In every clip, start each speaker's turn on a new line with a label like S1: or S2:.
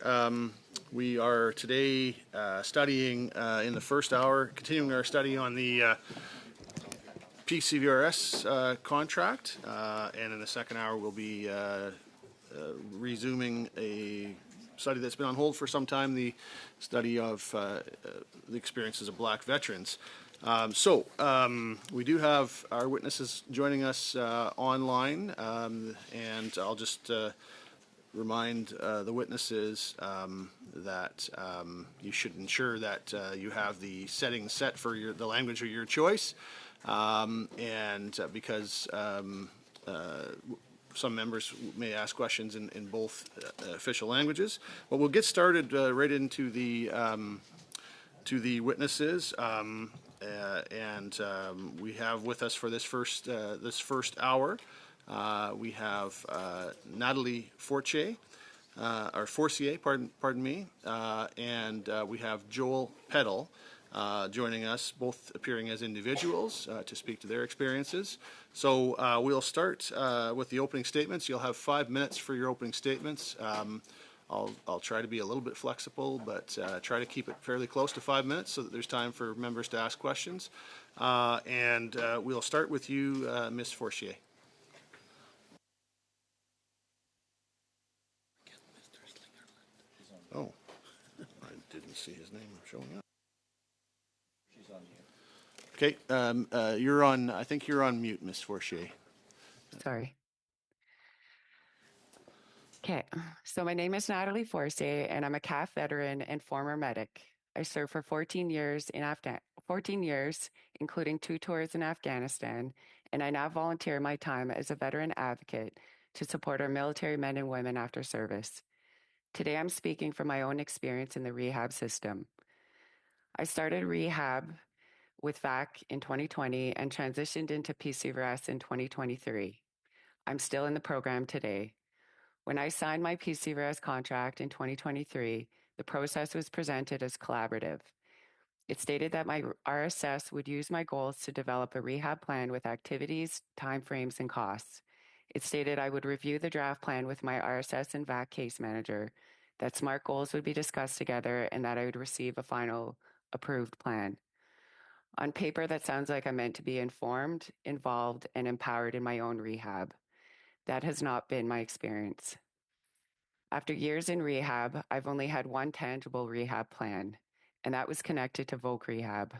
S1: hour. We are today studying in the first hour, continuing our study on the PCVRS contract, and in the second hour we'll be resuming a study that's been on hold for some time, the study of the experiences of black veterans. We do have our witnesses joining us online, and I'll just remind the witnesses that you should ensure that you have the settings set for the language of your choice, and because some members may ask questions in both official languages. But we'll get started right into the witnesses, we have with us for this first hour. We have Natalie Fortier, pardon me, and we have Joel Peddle joining us, both appearing as individuals to speak to their experiences. So we'll start with the opening statements. You'll have 5 minutes for your opening statements. I'll try to be a little bit flexible, but try to keep it fairly close to 5 minutes so that there's time for members to ask questions. We'll start with you, Ms. Fortier. Oh, I didn't see his name showing up. She's on mute. Okay, you're on. I think you're on mute, Ms. Fortier.
S2: Sorry. Okay, so my name is Natalie Fortier, and I'm a CAF veteran and former medic. I served for 14 years in 14 years, including 2 tours in Afghanistan, and I now volunteer my time as a veteran advocate to support our military men and women after service. Today, I'm speaking from my own experience in the rehab system. I started rehab with VAC in 2020 and transitioned into PCVRS in 2023. I'm still in the program today. When I signed my PCVRS contract in 2023, the process was presented as collaborative. It stated that my RSS would use my goals to develop a rehab plan with activities, timeframes, and costs. It stated I would review the draft plan with my RSS and VAC case manager, that SMART goals would be discussed together, and that I would receive a final approved plan. On paper, that sounds like I'm meant to be informed, involved, and empowered in my own rehab. That has not been my experience. After years in rehab, I've only had one tangible rehab plan, and that was connected to Voc Rehab.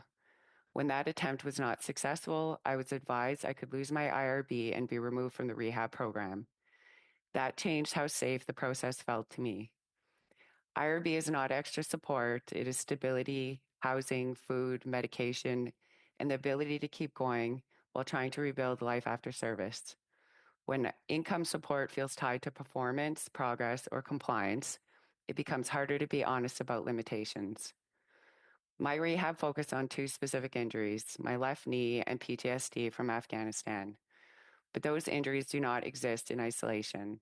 S2: When that attempt was not successful, I was advised I could lose my IRB and be removed from the rehab program. That changed how safe the process felt to me. IRB is not extra support, it is stability, housing, food, medication, and the ability to keep going while trying to rebuild life after service. When income support feels tied to performance, progress, or compliance, it becomes harder to be honest about limitations. My rehab focused on 2 specific injuries, my left knee and PTSD from Afghanistan. But those injuries do not exist in isolation.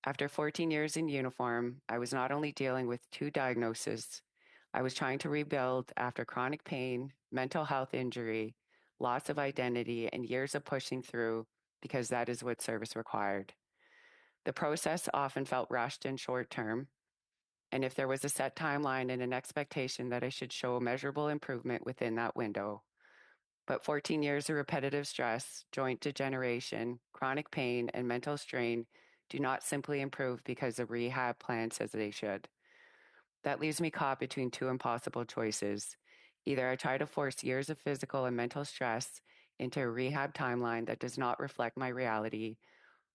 S2: After 14 years in uniform, I was not only dealing with 2 diagnoses, I was trying to rebuild after chronic pain, mental health injury, loss of identity, and years of pushing through because that is what service required. The process often felt rushed and short term, and if there was a set timeline and an expectation that I should show a measurable improvement within that window. But 14 years of repetitive stress, joint degeneration, chronic pain, and mental strain do not simply improve because the rehab plan says they should. That leaves me caught between 2 impossible choices. Either I try to force years of physical and mental stress into a rehab timeline that does not reflect my reality,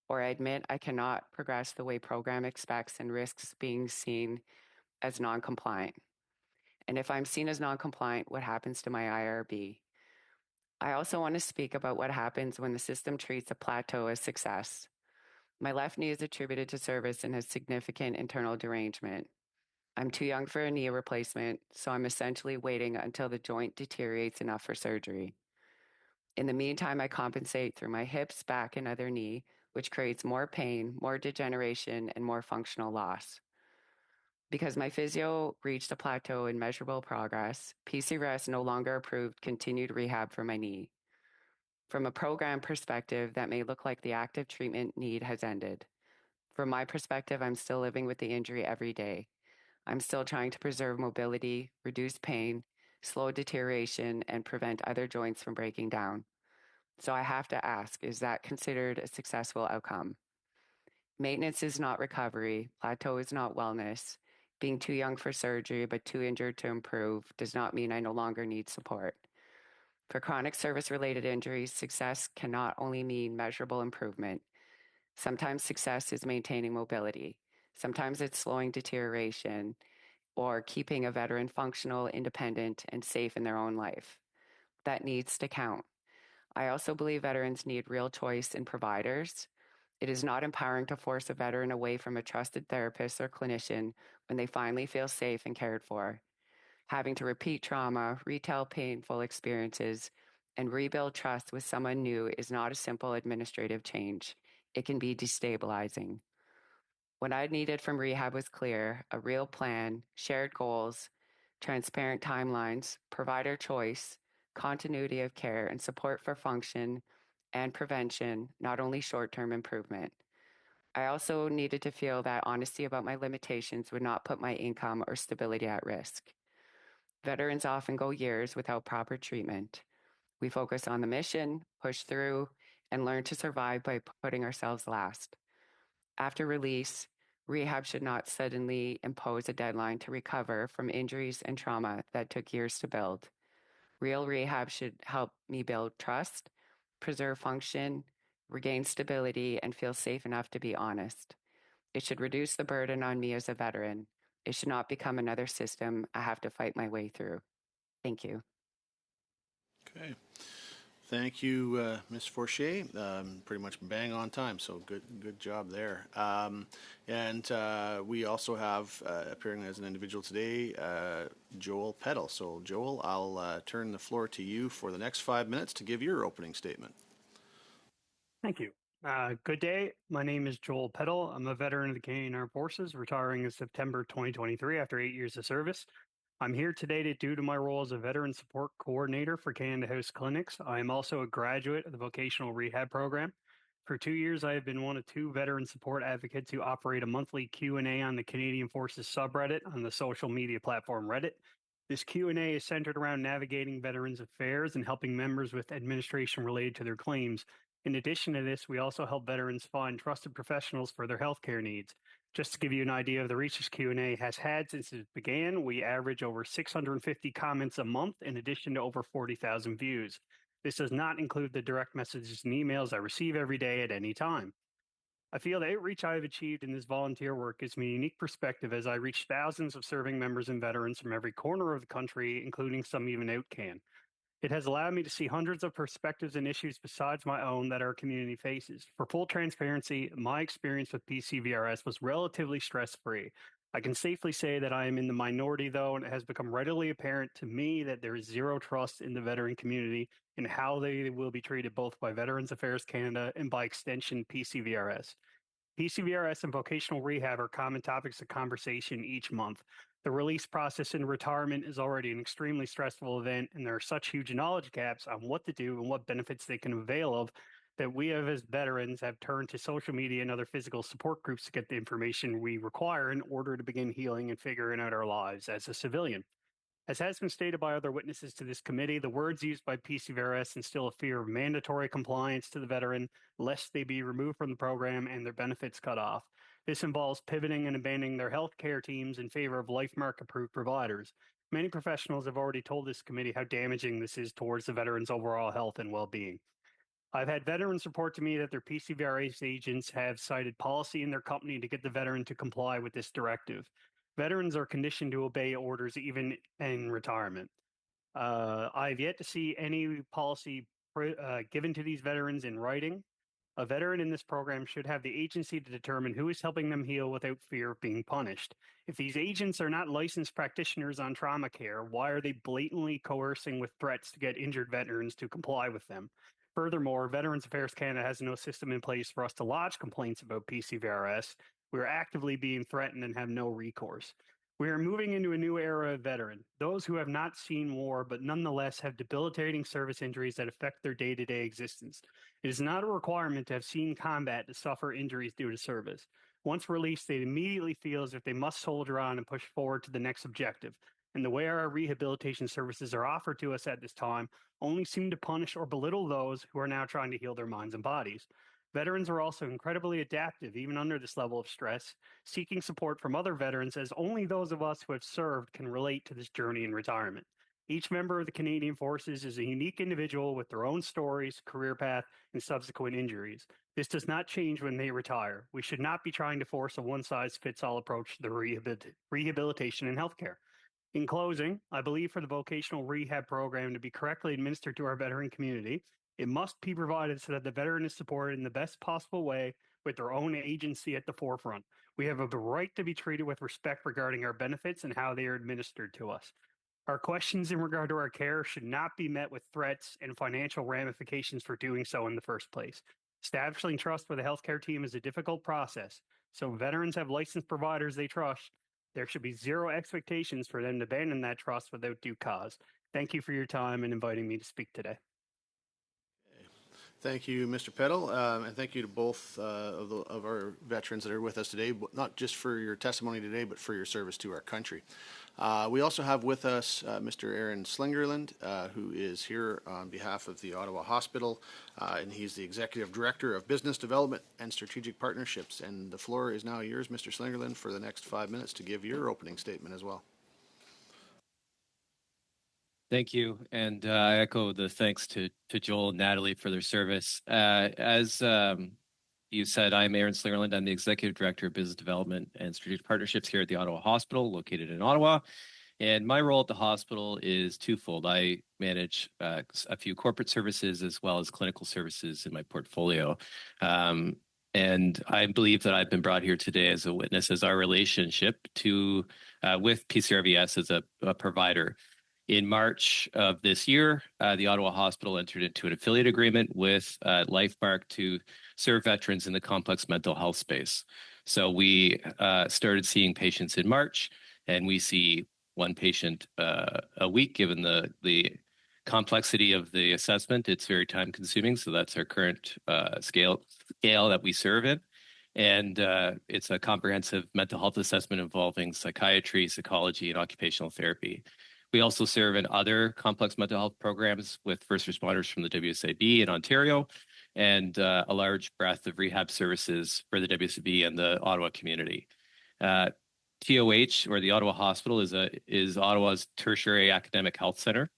S2: or I admit I cannot progress the way program expects and risks being seen as non-compliant. And if I'm seen as non-compliant, what happens to my IRB? I also want to speak about what happens when the system treats a plateau as success. My left knee is attributed to service and has significant internal derangement. I'm too young for a knee replacement, so I'm essentially waiting until the joint deteriorates enough for surgery. In the meantime, I compensate through my hips, back, and other knee, which creates more pain, more degeneration, and more functional loss. Because my physio reached a plateau in measurable progress, PCRS no longer approved continued rehab for my knee. From a program perspective, that may look like the active treatment need has ended. From my perspective, I'm still living with the injury every day. I'm still trying to preserve mobility, reduce pain, slow deterioration, and prevent other joints from breaking down. So I have to ask, is that considered a successful outcome? Maintenance is not recovery, plateau is not wellness. Being too young for surgery but too injured to improve does not mean I no longer need support. For chronic service related injuries, success can not only mean measurable improvement. Sometimes success is maintaining mobility. Sometimes it's slowing deterioration or keeping a veteran functional, independent, and safe in their own life. That needs to count. I also believe veterans need real choice in providers. It is not empowering to force a veteran away from a trusted therapist or clinician when they finally feel safe and cared for. Having to repeat trauma, retell painful experiences, and rebuild trust with someone new is not a simple administrative change. It can be destabilizing. What I needed from rehab was clear: a real plan, shared goals, transparent timelines, provider choice, continuity of care, and support for function and prevention, not only short term improvement. I also needed to feel that honesty about my limitations would not put my income or stability at risk. Veterans often go years without proper treatment. We focus on the mission, push through, and learn to survive by putting ourselves last. After release, rehab should not suddenly impose a deadline to recover from injuries and trauma that took years to build. Real rehab should help me build trust, preserve function, regain stability, and feel safe enough to be honest. It should reduce the burden on me as a veteran. It should not become another system I have to fight my way through. Thank you.
S1: Okay. Thank you, Ms. Fortier. Pretty much bang on time, so good job there. And we also have appearing as an individual today, Joel Peddle. So, Joel, I'll turn the floor to you for the next 5 minutes to give your opening statement.
S3: Thank you. Good day. My name is Joel Peddle. I'm a veteran of the Canadian Armed Forces, retiring in September 2023 after 8 years of service. I'm here today due to my role as a Veteran Support Coordinator for Canada House Clinics. I am also a graduate of the Vocational Rehab Program. For 2 years, I have been one of two veteran support advocates who operate a monthly Q&A on the Canadian Forces subreddit on the social media platform Reddit. This Q&A is centered around navigating veterans' affairs and helping members with administration related to their claims. In addition to this, we also help veterans find trusted professionals for their healthcare needs. Just to give you an idea of the reach this Q&A has had since it began, we average over 650 comments a month in addition to over 40,000 views. This does not include the direct messages and emails I receive every day at any time. I feel the outreach I have achieved in this volunteer work gives me a unique perspective as I reach thousands of serving members and veterans from every corner of the country, including some even out can. It has allowed me to see hundreds of perspectives and issues besides my own that our community faces. For full transparency, my experience with PCVRS was relatively stress-free. I can safely say that I am in the minority, though, and it has become readily apparent to me that there is zero trust in the veteran community in how they will be treated both by Veterans Affairs Canada and by extension PCVRS. PCVRS and vocational rehab are common topics of conversation each month. The release process in retirement is already an extremely stressful event, and there are such huge knowledge gaps on what to do and what benefits they can avail of that we as veterans have turned to social media and other physical support groups to get the information we require in order to begin healing and figuring out our lives as a civilian. As has been stated by other witnesses to this committee, the words used by PCVRS instill a fear of mandatory compliance to the veteran, lest they be removed from the program and their benefits cut off. This involves pivoting and abandoning their health care teams in favor of LifeMark approved providers. Many professionals have already told this committee how damaging this is towards the veteran's overall health and well being. I've had veterans report to me that their PCVRS agents have cited policy in their company to get the veteran to comply with this directive. Veterans are conditioned to obey orders even in retirement. I've yet to see any policy given to these veterans in writing. A veteran in this program should have the agency to determine who is helping them heal without fear of being punished. If these agents are not licensed practitioners on trauma care, why are they blatantly coercing with threats to get injured veterans to comply with them? Furthermore, Veterans Affairs Canada has no system in place for us to lodge complaints about PCVRS. We are actively being threatened and have no recourse. We are moving into a new era of veteran, those who have not seen war but nonetheless have debilitating service injuries that affect their day-to-day existence. It is not a requirement to have seen combat to suffer injuries due to service. Once released, they immediately feel as if they must soldier on and push forward to the next objective. And the way our rehabilitation services are offered to us at this time only seem to punish or belittle those who are now trying to heal their minds and bodies. Veterans are also incredibly adaptive, even under this level of stress, seeking support from other veterans, as only those of us who have served can relate to this journey in retirement. Each member of the Canadian Forces is a unique individual with their own stories, career path, and subsequent injuries. This does not change when they retire. We should not be trying to force a one size fits all approach to the rehabilitation in healthcare. In closing, I believe for the vocational rehab program to be correctly administered to our veteran community, it must be provided so that the veteran is supported in the best possible way with their own agency at the forefront. We have a right to be treated with respect regarding our benefits and how they are administered to us. Our questions in regard to our care should not be met with threats and financial ramifications for doing so in the first place. Establishing trust with a healthcare team is a difficult process, so veterans have licensed providers they trust. There should be zero expectations for them to abandon that trust without due cause. Thank you for your time and inviting me to speak today.
S1: Thank you, Mr. Peddle, and thank you to both of our veterans that are with us today, not just for your testimony today, but for your service to our country. We also have with us Mr. Aaron Slingerland, who is here on behalf of the Ottawa Hospital, and he's the Executive Director of Business Development and Strategic Partnerships. And the floor is now yours, Mr. Slingerland, for the next 5 minutes to give your opening statement as well.
S4: Thank you, and I echo the thanks to Joel and Natalie for their service. As you said, I'm Aaron Slingerland. I'm the Executive Director of Business Development and Strategic Partnerships here at the Ottawa Hospital, located in Ottawa. And my role at the hospital is twofold. I manage a few corporate services as well as clinical services in my portfolio. And I believe that I've been brought here today as a witness as our relationship with PCRVS as a provider. In March of this year, the Ottawa Hospital entered into an affiliate agreement with LifeMark to serve veterans in the complex mental health space. So we started seeing patients in March, and we see one patient a week, given the complexity of the assessment. It's very time consuming, so that's our current scale that we serve in. And it's a comprehensive mental health assessment involving psychiatry, psychology, and occupational therapy. We also serve in other complex mental health programs with first responders from the WSIB in Ontario, and a large breadth of rehab services for the WSIB and the Ottawa community. TOH, or the Ottawa Hospital, is Ottawa's tertiary academic health center.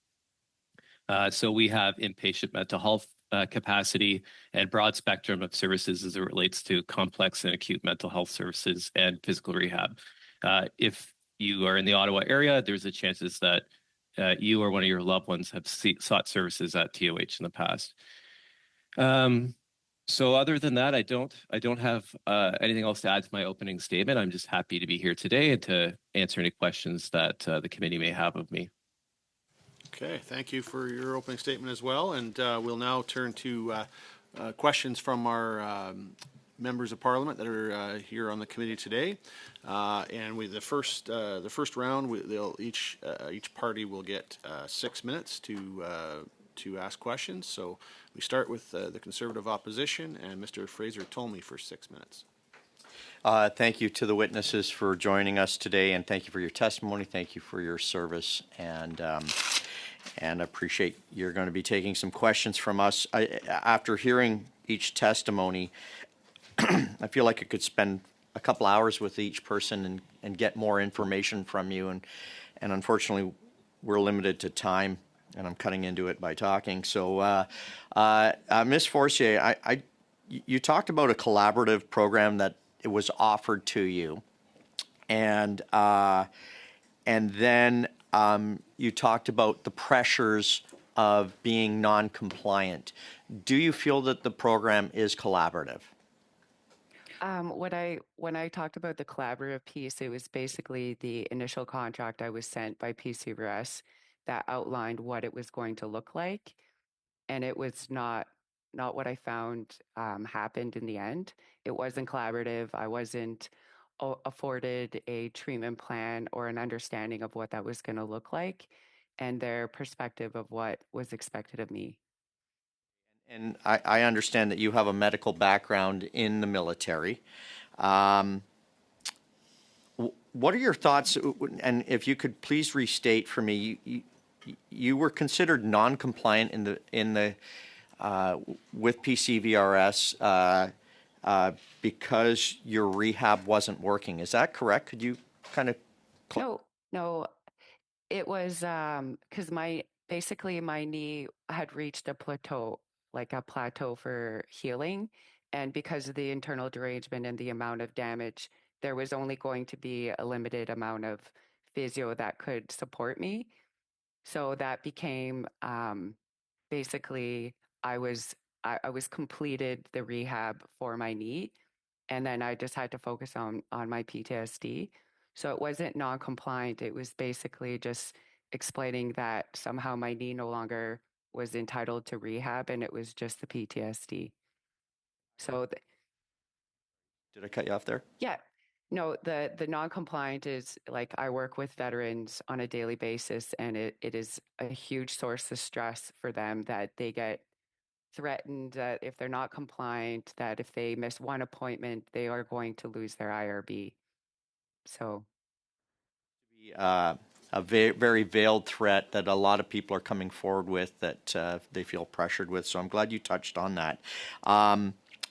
S4: So we have inpatient mental health capacity and broad spectrum of services as it relates to complex and acute mental health services and physical rehab. If you are in the Ottawa area, there's a chances that you or one of your loved ones have sought services at TOH in the past. So other than that, I don't have anything else to add to my opening statement. I'm just happy to be here today and to answer any questions that the committee may have of me.
S1: Okay, thank you for your opening statement as well. And we'll now turn to questions from our members of Parliament that are here on the committee today, and the first round, each party will get 6 minutes to ask questions. So we start with the Conservative opposition, and Mr. Fraser Tolmie for 6 minutes.
S5: Thank you to the witnesses for joining us today, and thank you for your testimony. Thank you for your service, and I appreciate you're going to be taking some questions from us. After hearing each testimony, I feel like I could spend a couple hours with each person and get more information from you. And unfortunately, we're limited to time, and I'm cutting into it by talking. So, Ms. Forcier, you talked about a collaborative program that it was offered to you. And then you talked about the pressures of being non-compliant. Do you feel that the program is collaborative?
S2: When I talked about the collaborative piece, it was basically the initial contract I was sent by PCRS that outlined what it was going to look like, and it was not what I found happened in the end. It wasn't collaborative. I wasn't afforded a treatment plan or an understanding of what that was going to look like, and their perspective of what was expected of me.
S5: And I understand that you have a medical background in the military. What are your thoughts? And if you could please restate for me, you were considered non-compliant in the with PCVRS because your rehab wasn't working. Is that correct? Could you kind of?
S2: No, it was because basically my knee had reached a plateau, like a plateau for healing. And because of the internal derangement and the amount of damage, there was only going to be a limited amount of physio that could support me. So that became basically I was completed the rehab for my knee, and then I just had to focus on my PTSD. So it wasn't non-compliant. It was basically just explaining that somehow my knee no longer was entitled to rehab, and it was just the PTSD. So
S5: Did I cut you off there?
S2: yeah, no, the non-compliant is like I work with veterans on a daily basis, and it is a huge source of stress for them that they get threatened that if they're not compliant, that if they miss one appointment, they are going to lose their IRB. So,
S5: A very, very veiled threat that a lot of people are coming forward with that they feel pressured with. So I'm glad you touched on that.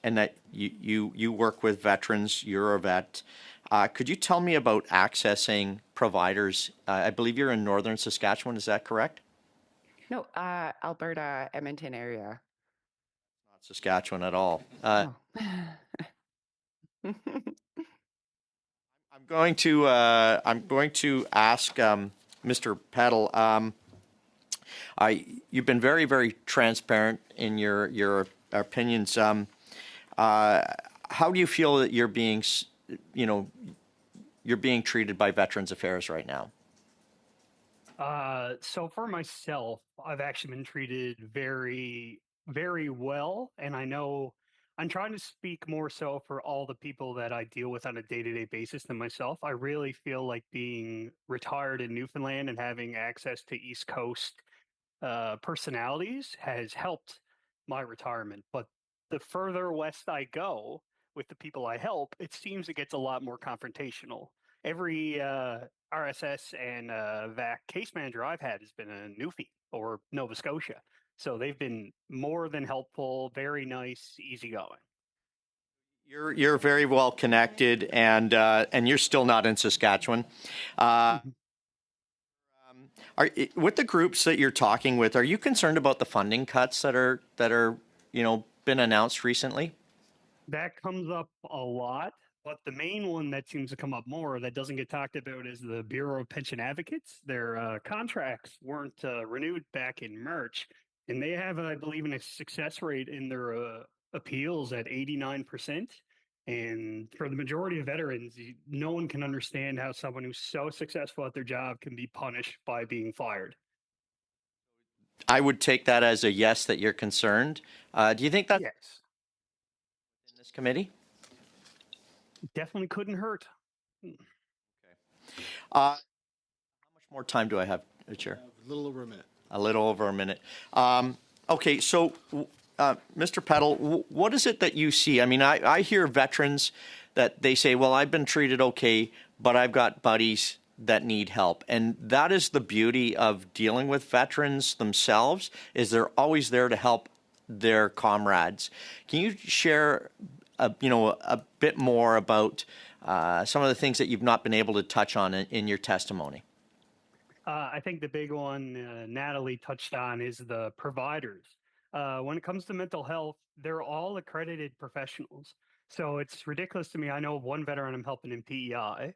S5: And that you work with veterans, you're a vet. Could you tell me about accessing providers? I believe you're in northern Saskatchewan, is that correct?
S2: no, Alberta, Edmonton area.
S5: Not Saskatchewan at all.
S2: Oh.
S5: I'm going to ask Mr. Peddle. You've been very, very transparent in your opinions. How do you feel that you're being treated by Veterans Affairs right now?
S3: So for myself, I've actually been treated very, very well. And I know I'm trying to speak more so for all the people that I deal with on a day-to-day basis than myself. I really feel like being retired in Newfoundland and having access to East Coast personalities has helped my retirement. But the further west I go with the people I help, it seems it gets a lot more confrontational. Every RSS and VAC case manager I've had has been a Newfie or Nova Scotia. So they've been more than helpful, very nice, easygoing.
S5: You're very well connected, and you're still not in Saskatchewan. With the groups that you're talking with, are you concerned about the funding cuts that are been announced recently?
S3: That comes up a lot, but the main one that seems to come up more that doesn't get talked about is the Bureau of Pension Advocates. Their contracts weren't renewed back in March, and they have, I believe, a success rate in their appeals at 89%. And for the majority of veterans, no one can understand how someone who's so successful at their job can be punished by being fired.
S5: I would take that as a yes, that you're concerned. Do you think that's
S3: Yes,
S5: in this committee?
S3: definitely couldn't hurt.
S5: How much more time do I have, Chair?
S1: A little over a minute.
S5: A little over a minute. Okay, so Mr. Peddle, what is it that you see? I mean, I hear veterans that they say, well, I've been treated okay, but I've got buddies that need help. And that is the beauty of dealing with veterans themselves, is they're always there to help their comrades. Can you share a bit more about some of the things that you've not been able to touch on in your testimony?
S3: I think the big one Natalie touched on is the providers. When it comes to mental health, they're all accredited professionals. So it's ridiculous to me. I know of one veteran I'm helping in PEI.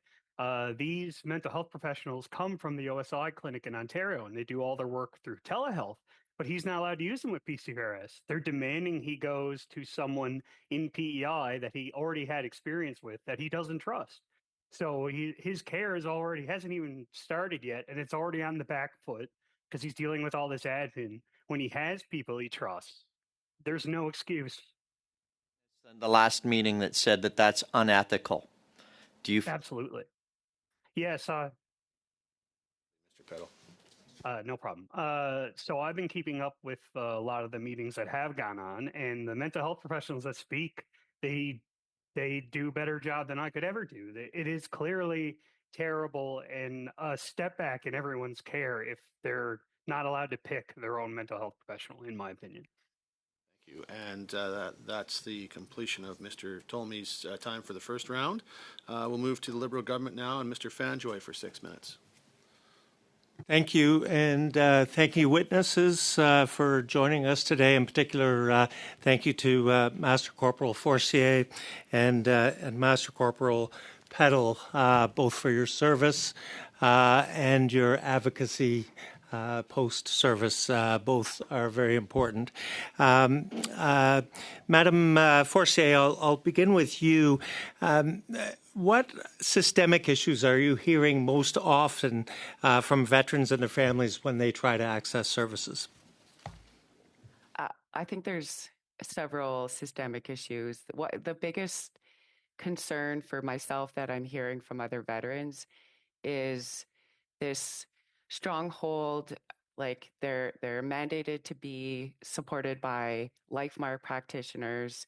S3: These mental health professionals come from the OSI clinic in Ontario, and they do all their work through telehealth, but he's not allowed to use them with PCVRS. They're demanding he goes to someone in PEI that he already had experience with that he doesn't trust. So his care is already hasn't even started yet, and it's already on the back foot because he's dealing with all this admin. When he has people he trusts, there's no excuse.
S5: The last meeting that said that that's unethical. Do you?
S3: Absolutely. Yes.
S1: Mr. Peddle.
S3: No problem. So I've been keeping up with a lot of the meetings that have gone on, and the mental health professionals that speak, they they do a better job than I could ever do. It is clearly terrible and a step back in everyone's care if they're not allowed to pick their own mental health professional, in my opinion.
S1: Thank you. And that's the completion of Mr. Tolmie's time for the first round. We'll move to the Liberal government now, and Mr. Fanjoy for 6 minutes.
S6: Thank you, and thank you, witnesses, for joining us today. In particular, thank you to Master Corporal Forcier and Master Corporal Peddle, both for your service and your advocacy post-service. Both are very important. Madam Forcier, I'll begin with you. What systemic issues are you hearing most often from veterans and their families when they try to access services?
S2: I think there's several systemic issues. The biggest concern for myself that I'm hearing from other veterans is this stronghold, like they're mandated to be supported by LifeMark practitioners,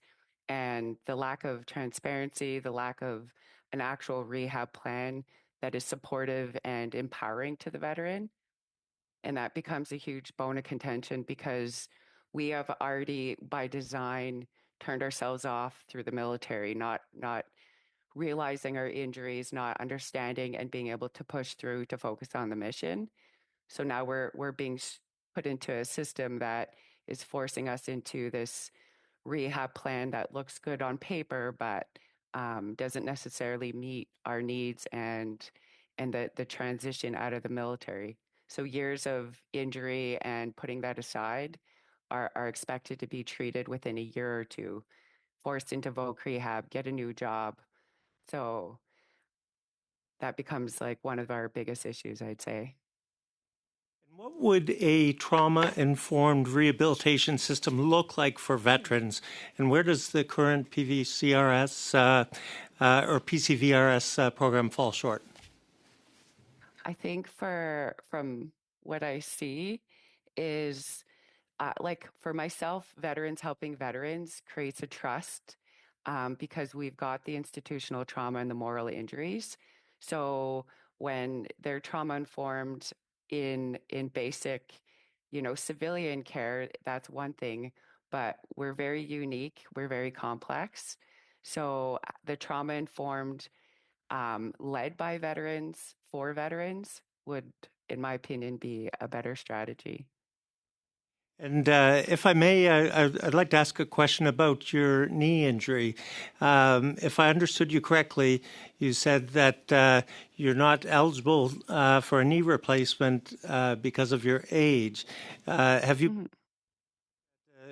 S2: and the lack of transparency, the lack of an actual rehab plan that is supportive and empowering to the veteran. And that becomes a huge bone of contention because we have already by design turned ourselves off through the military, not realizing our injuries, not understanding and being able to push through to focus on the mission. So now we're being put into a system that is forcing us into this rehab plan that looks good on paper, but doesn't necessarily meet our needs and the transition out of the military. So years of injury and putting that aside are expected to be treated within a year or two, forced into voc rehab, get a new job. So that becomes like one of our biggest issues, I'd say.
S6: What would a trauma-informed rehabilitation system look like for veterans, and where does the current PVCRS or PCVRS program fall short?
S2: I think from what I see is like for myself, veterans helping veterans creates a trust because we've got the institutional trauma and the moral injuries. So when they're trauma informed in basic, civilian care, that's one thing. But we're very unique. We're very complex. So the trauma informed, led by veterans for veterans, would, in my opinion, be a better strategy.
S6: And if I may, I'd like to ask a question about your knee injury. If I understood you correctly, you said that you're not eligible for a knee replacement because of your age. Have you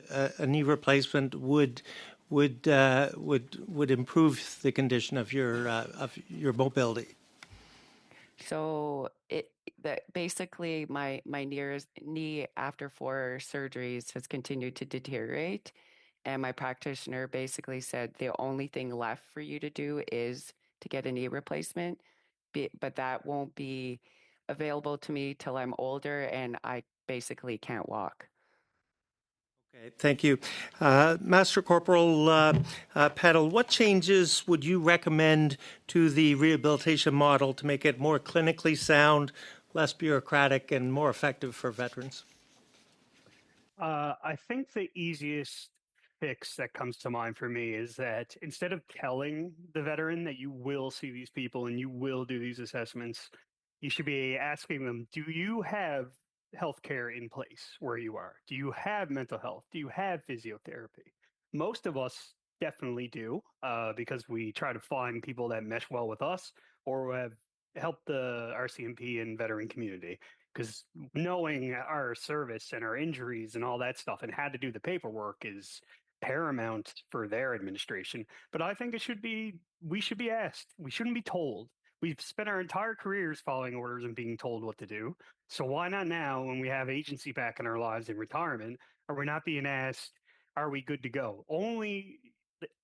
S6: a knee replacement would improve the condition of your mobility?
S2: So that basically my knee after 4 surgeries has continued to deteriorate, and my practitioner basically said the only thing left for you to do is to get a knee replacement, but that won't be available to me till I'm older, and I basically can't walk.
S6: Okay, thank you. Master Corporal Peddle, what changes would you recommend to the rehabilitation model to make it more clinically sound, less bureaucratic, and more effective for veterans?
S3: I think the easiest fix that comes to mind for me is that instead of telling the veteran that you will see these people and you will do these assessments, you should be asking them, do you have healthcare in place where you are? Do you have mental health? Do you have physiotherapy? Most of us definitely do because we try to find people that mesh well with us or who have helped the RCMP and veteran community. Because knowing our service and our injuries and all that stuff and how to do the paperwork is paramount for their administration. But I think we should be asked. We shouldn't be told. We've spent our entire careers following orders and being told what to do. So why not now, when we have agency back in our lives in retirement, are we not being asked, are we good to go? Only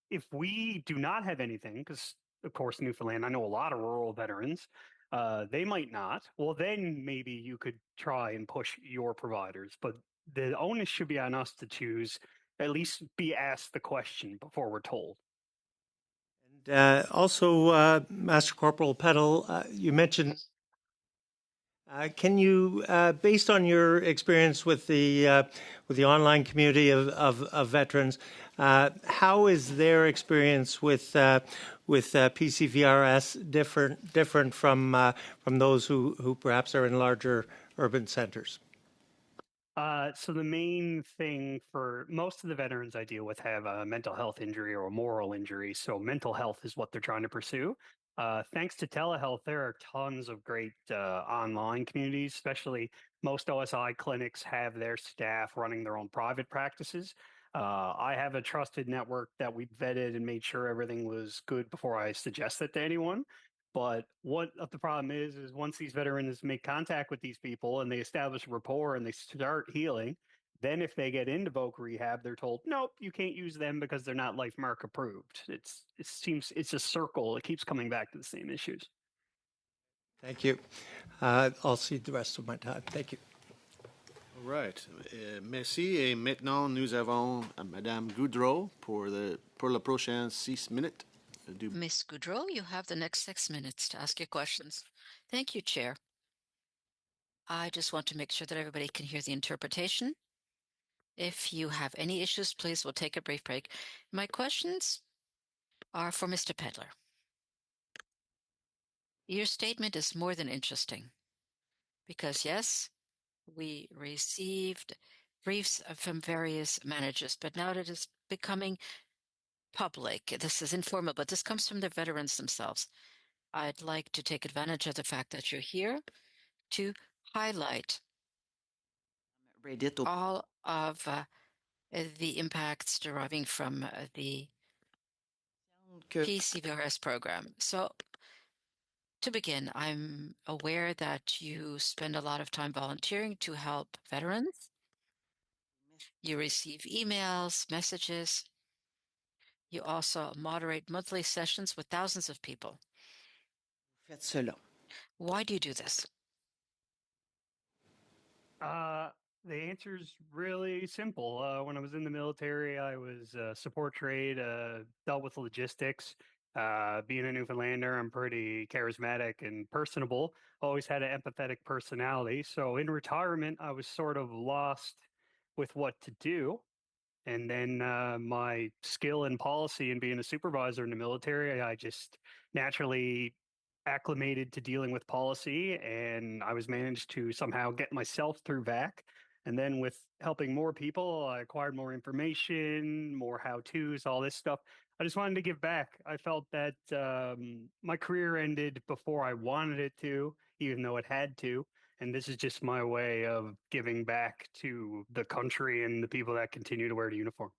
S3: if we do not have anything, because of course, Newfoundland, I know a lot of rural veterans, they might not. Well, then maybe you could try and push your providers, but the onus should be on us to choose, at least be asked the question before we're told.
S6: Also, Master Corporal Peddle, you mentioned. Can you, based on your experience with the online community of veterans, how is their experience with PCVRS different from those who perhaps are in larger urban centers?
S3: So the main thing for most of the veterans I deal with have a mental health injury or a moral injury. So mental health is what they're trying to pursue. Thanks to telehealth, there are tons of great online communities, especially most OSI clinics have their staff running their own private practices. I have a trusted network that we vetted and made sure everything was good before I suggest it to anyone. But what the problem is once these veterans make contact with these people and they establish a rapport and they start healing, then if they get into voc rehab, they're told, nope, you can't use them because they're not LifeMark approved. It seems it's a circle. It keeps coming back to the same issues.
S6: Thank you. I'll cede the rest of my time. Thank you.
S1: All right. Merci. Et maintenant, nous avons Madame Goudreau pour le prochain 6 minutes.
S7: Miss Goudreau, you have the next 6 minutes to ask your questions. Thank you, Chair. I just want to make sure that everybody can hear the interpretation. If you have any issues, please, we'll take a brief break. My questions are for Mr. Pedler. Your statement is more than interesting because, yes, we received briefs from various managers, but now that it's becoming public, this is informal, but this comes from the veterans themselves. I'd like to take advantage of the fact that you're here to highlight all of the impacts deriving from the PCVRS program. So, to begin, I'm aware that you spend a lot of time volunteering to help veterans. You receive emails, messages. You also moderate monthly sessions with thousands of people. Why do you do this?
S3: The answer is really simple. When I was in the military, I was support trade, dealt with logistics. Being a Newfoundlander, I'm pretty charismatic and personable. Always had an empathetic personality. So in retirement, I was sort of lost with what to do. And then my skill in policy and being a supervisor in the military, I just naturally acclimated to dealing with policy, and I was managed to somehow get myself through VAC. And then with helping more people, I acquired more information, more how-tos, all this stuff. I just wanted to give back. I felt that my career ended before I wanted it to, even though it had to. And this is just my way of giving back to the country and the people that continue to wear the uniform.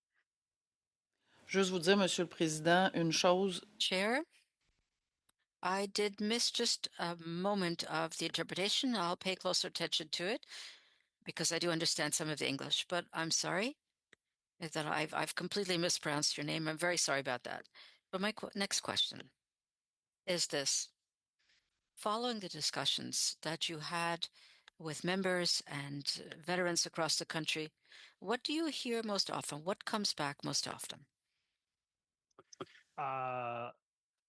S8: Juste vous dire, Monsieur le Président, une chose.
S7: Chair, I did miss just a moment of the interpretation. I'll pay closer attention to it because I do understand some of the English, but I'm sorry that I've completely mispronounced your name. I'm very sorry about that. But my next question is this. Following the discussions that you had with members and veterans across the country, what do you hear most often? What comes back most often?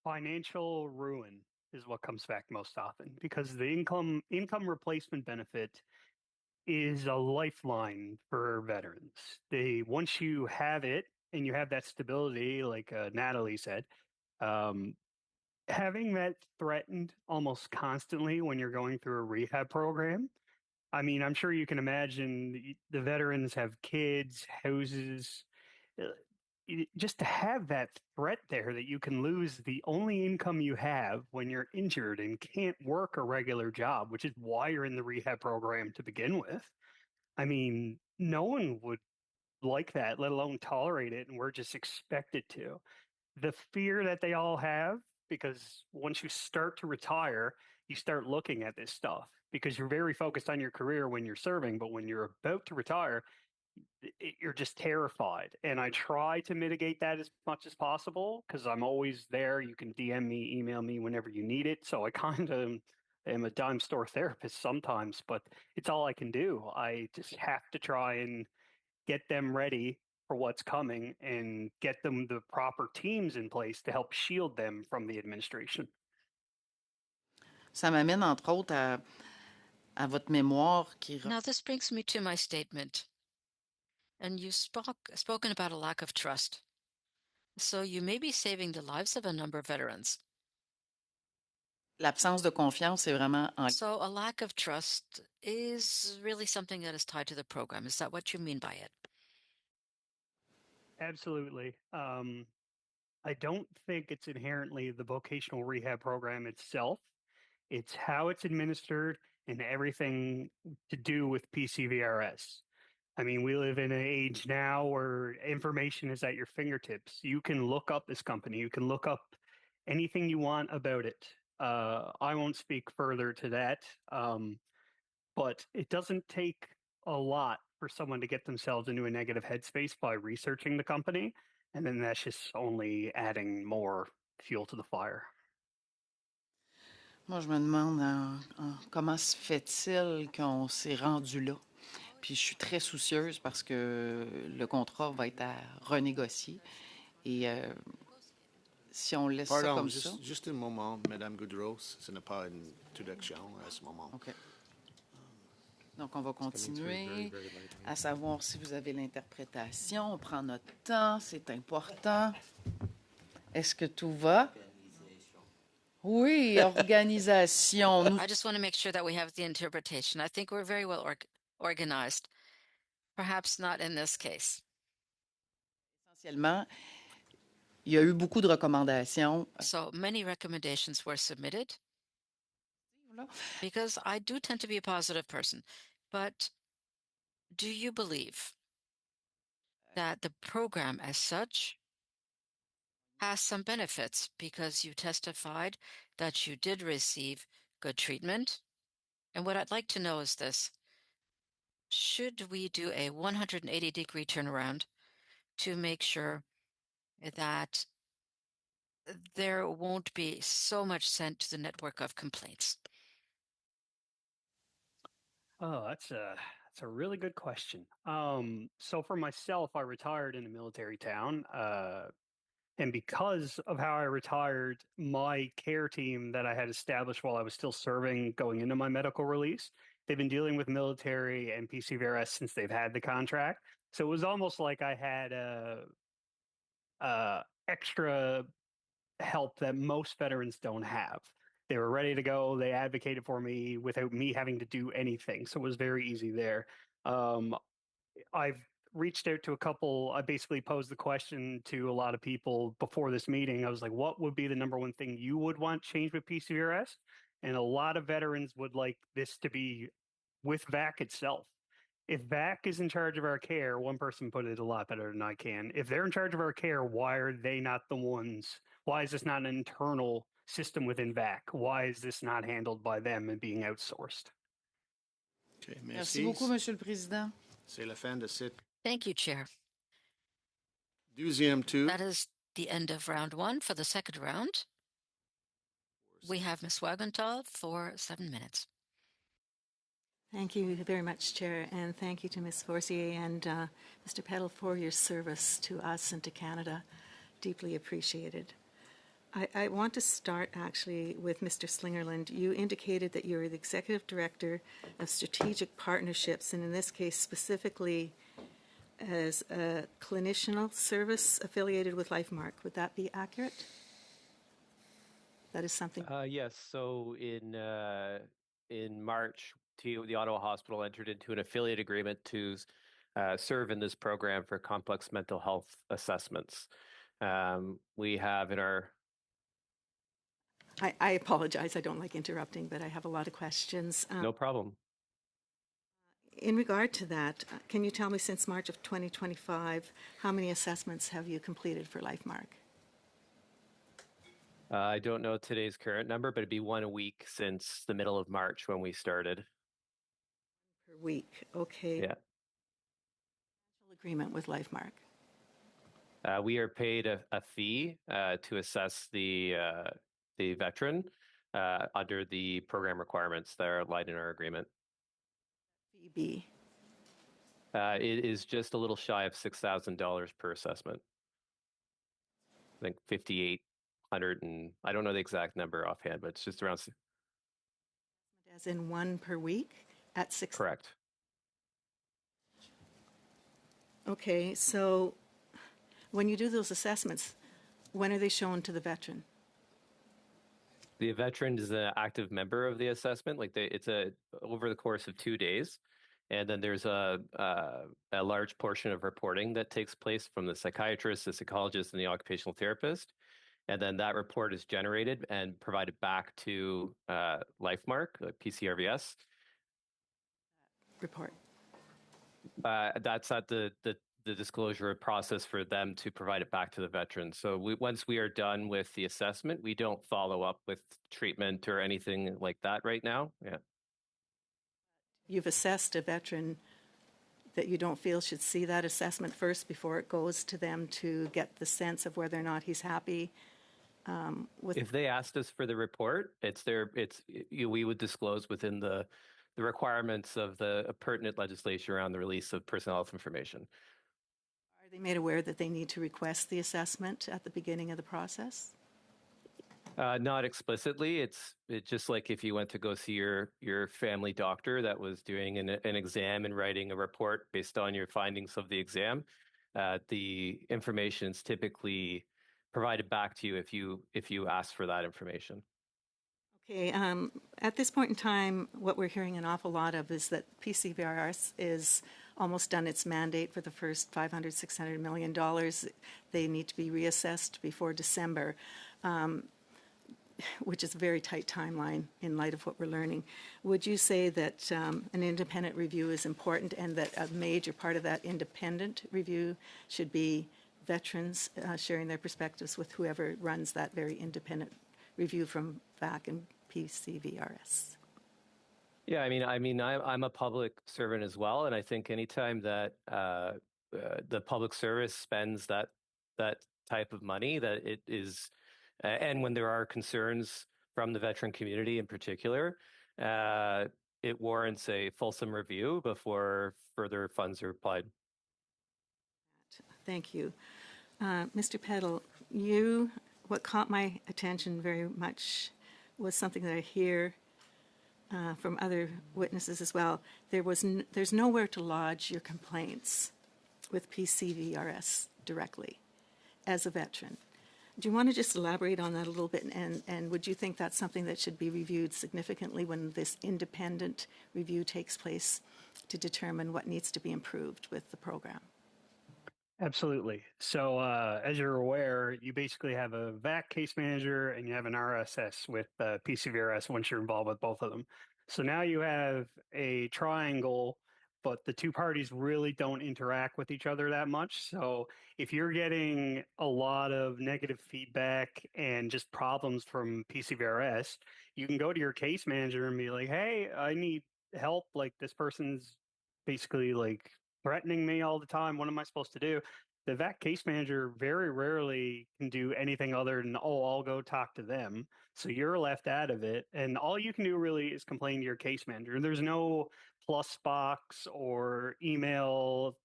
S3: Financial ruin is what comes back most often because the income replacement benefit is a lifeline for veterans. Once you have it and you have that stability, like Natalie said, having that threatened almost constantly when you're going through a rehab program. I mean, I'm sure you can imagine the veterans have kids, houses. Just to have that threat there that you can lose the only income you have when you're injured and can't work a regular job, which is why you're in the rehab program to begin with. I mean, no one would like that, let alone tolerate it, and we're just expected to. The fear that they all have, because once you start to retire, you start looking at this stuff because you're very focused on your career when you're serving, but when you're about to retire, you're just terrified. And I try to mitigate that as much as possible because I'm always there. You can DM me, email me whenever you need it. So I kind of am a dime store therapist sometimes, but it's all I can do. I just have to try and get them ready for what's coming and get them the proper teams in place to help shield them from the administration.
S8: Ça m'amène entre autres à votre mémoire qui
S7: Now, this brings me to my statement. And you spoken about a lack of trust. So you may be saving the lives of a number of veterans.
S8: l'absence de confiance est vraiment en
S7: So a lack of trust is really something that is tied to the program. Is that what you mean by it?
S3: Absolutely. I don't think it's inherently the vocational rehab program itself. It's how it's administered and everything to do with PCVRS. I mean, we live in an age now where information is at your fingertips. You can look up this company, you can look up anything you want about it. I won't speak further to that, but it doesn't take a lot for someone to get themselves into a negative headspace by researching the company. And then that's just only adding more fuel to the fire.
S8: Moi, je me demande comment se fait-il qu'on s'est rendu là. Puis je suis très soucieuse parce que le contrat va être à renégocier. Et si on laisse ça
S1: Pardon,
S8: comme ça.
S1: juste un moment, Madame Goudreau, ce n'est pas une introduction à ce moment.
S8: OK. Donc, on va continuer à savoir si vous avez l'interprétation. On prend notre temps, c'est important. Est-ce que tout va? Oui, organisation. Nous...
S7: I just want to make sure that we have the interpretation. I think we're very well organized. Perhaps not in this case.
S8: Essentiellement, il y a eu beaucoup de recommandations.
S7: So many recommendations were submitted because I do tend to be a positive person. But do you believe that the program as such has some benefits because you testified that you did receive good treatment? And what I'd like to know is this. Should we do a 180-degree turnaround to make sure that there won't be so much sent to the network of complaints?
S3: Oh, that's a really good question. So for myself, I retired in a military town. And because of how I retired, my care team that I had established while I was still serving going into my medical release, they've been dealing with military and PCVRS since they've had the contract. So it was almost like I had extra help that most veterans don't have. They were ready to go. They advocated for me without me having to do anything. So it was very easy there. I've reached out to a couple. I basically posed the question to a lot of people before this meeting. I was like, what would be the number one thing you would want changed with PCVRS? And a lot of veterans would like this to be with VAC itself. If VAC is in charge of our care, one person put it a lot better than I can. If they're in charge of our care, why are they not the ones? Why is this not an internal system within VAC? Why is this not handled by them and being outsourced?
S1: Okay,
S8: Merci beaucoup, Monsieur le Président.
S1: C'est la fin de cette
S7: Thank you, Chair.
S1: deuxième tour.
S7: That is the end of round one. For the second round, we have Ms. Wagenthal for 7 minutes.
S9: Thank you very much, Chair, and thank you to Ms. Forcier and Mr. Peddle for your service to us and to Canada. Deeply appreciated. I want to start actually with Mr. Slingerland. You indicated that you're the Executive Director of Strategic Partnerships, and in this case specifically as a clinicianal service affiliated with LifeMark. Would that be accurate? That is something.
S4: Yes. So in March, the Ottawa Hospital entered into an affiliate agreement to serve in this program for complex mental health assessments. We have in our.
S9: I apologize. I don't like interrupting, but I have a lot of questions.
S4: No problem.
S9: In regard to that, can you tell me since March of 2025, how many assessments have you completed for LifeMark?
S4: I don't know today's current number, but it'd be one a week since the middle of March when we started.
S9: Per week, okay.
S4: Yeah.
S9: Agreement with LifeMark.
S4: We are paid a fee to assess the veteran under the program requirements that are outlined in our agreement.
S9: FEB.
S4: It is just a little shy of $6,000 per assessment. I think 5,800, and I don't know the exact number offhand, but it's just around.
S9: As in one per week at 6?
S4: Correct.
S9: Okay, so when you do those assessments, when are they shown to the veteran?
S4: The veteran is an active member of the assessment. Like it's over the course of 2 days, and then there's a large portion of reporting that takes place from the psychiatrist, the psychologist, and the occupational therapist, and then that report is generated and provided back to LifeMark, PCRVS.
S9: Report.
S4: That's at the disclosure process for them to provide it back to the veteran. So once we are done with the assessment, we don't follow up with treatment or anything like that right now. Yeah.
S9: You've assessed a veteran that you don't feel should see that assessment first before it goes to them to get the sense of whether or not he's happy with.
S4: If they asked us for the report, we would disclose within the requirements of the pertinent legislation around the release of personal health information.
S9: Are they made aware that they need to request the assessment at the beginning of the process?
S4: Not explicitly. It's just like if you went to go see your family doctor that was doing an exam and writing a report based on your findings of the exam. The information is typically provided back to you if you ask for that information. Okay.
S9: At this point in time, what we're hearing an awful lot of is that PCVRS is almost done its mandate for the first $500, $600 million. They need to be reassessed before December, which is a very tight timeline in light of what we're learning. Would you say that an independent review is important and that a major part of that independent review should be veterans sharing their perspectives with whoever runs that very independent review from VAC and PCVRS?
S4: Yeah, I'm a public servant as well, and I think anytime that the public service spends that type of money, that it is, and when there are concerns from the veteran community in particular, it warrants a fulsome review before further funds are applied.
S9: Thank you. Mr. Peddle, what caught my attention very much was something that I hear from other witnesses as well. There's nowhere to lodge your complaints with PCVRS directly as a veteran. Do you want to just elaborate on that a little bit? And would you think that's something that should be reviewed significantly when this independent review takes place to determine what needs to be improved with the program?
S3: Absolutely. So as you're aware, you basically have a VAC case manager and you have an RSS with PCVRS once you're involved with both of them. So now you have a triangle, but the two parties really don't interact with each other that much. So if you're getting a lot of negative feedback and just problems from PCVRS, you can go to your case manager and be like, hey, I need help. Like this person's basically like threatening me all the time. What am I supposed to do? The VAC case manager very rarely can do anything other than, I'll go talk to them. So you're left out of it. And all you can do really is complain to your case manager. There's no plus box or email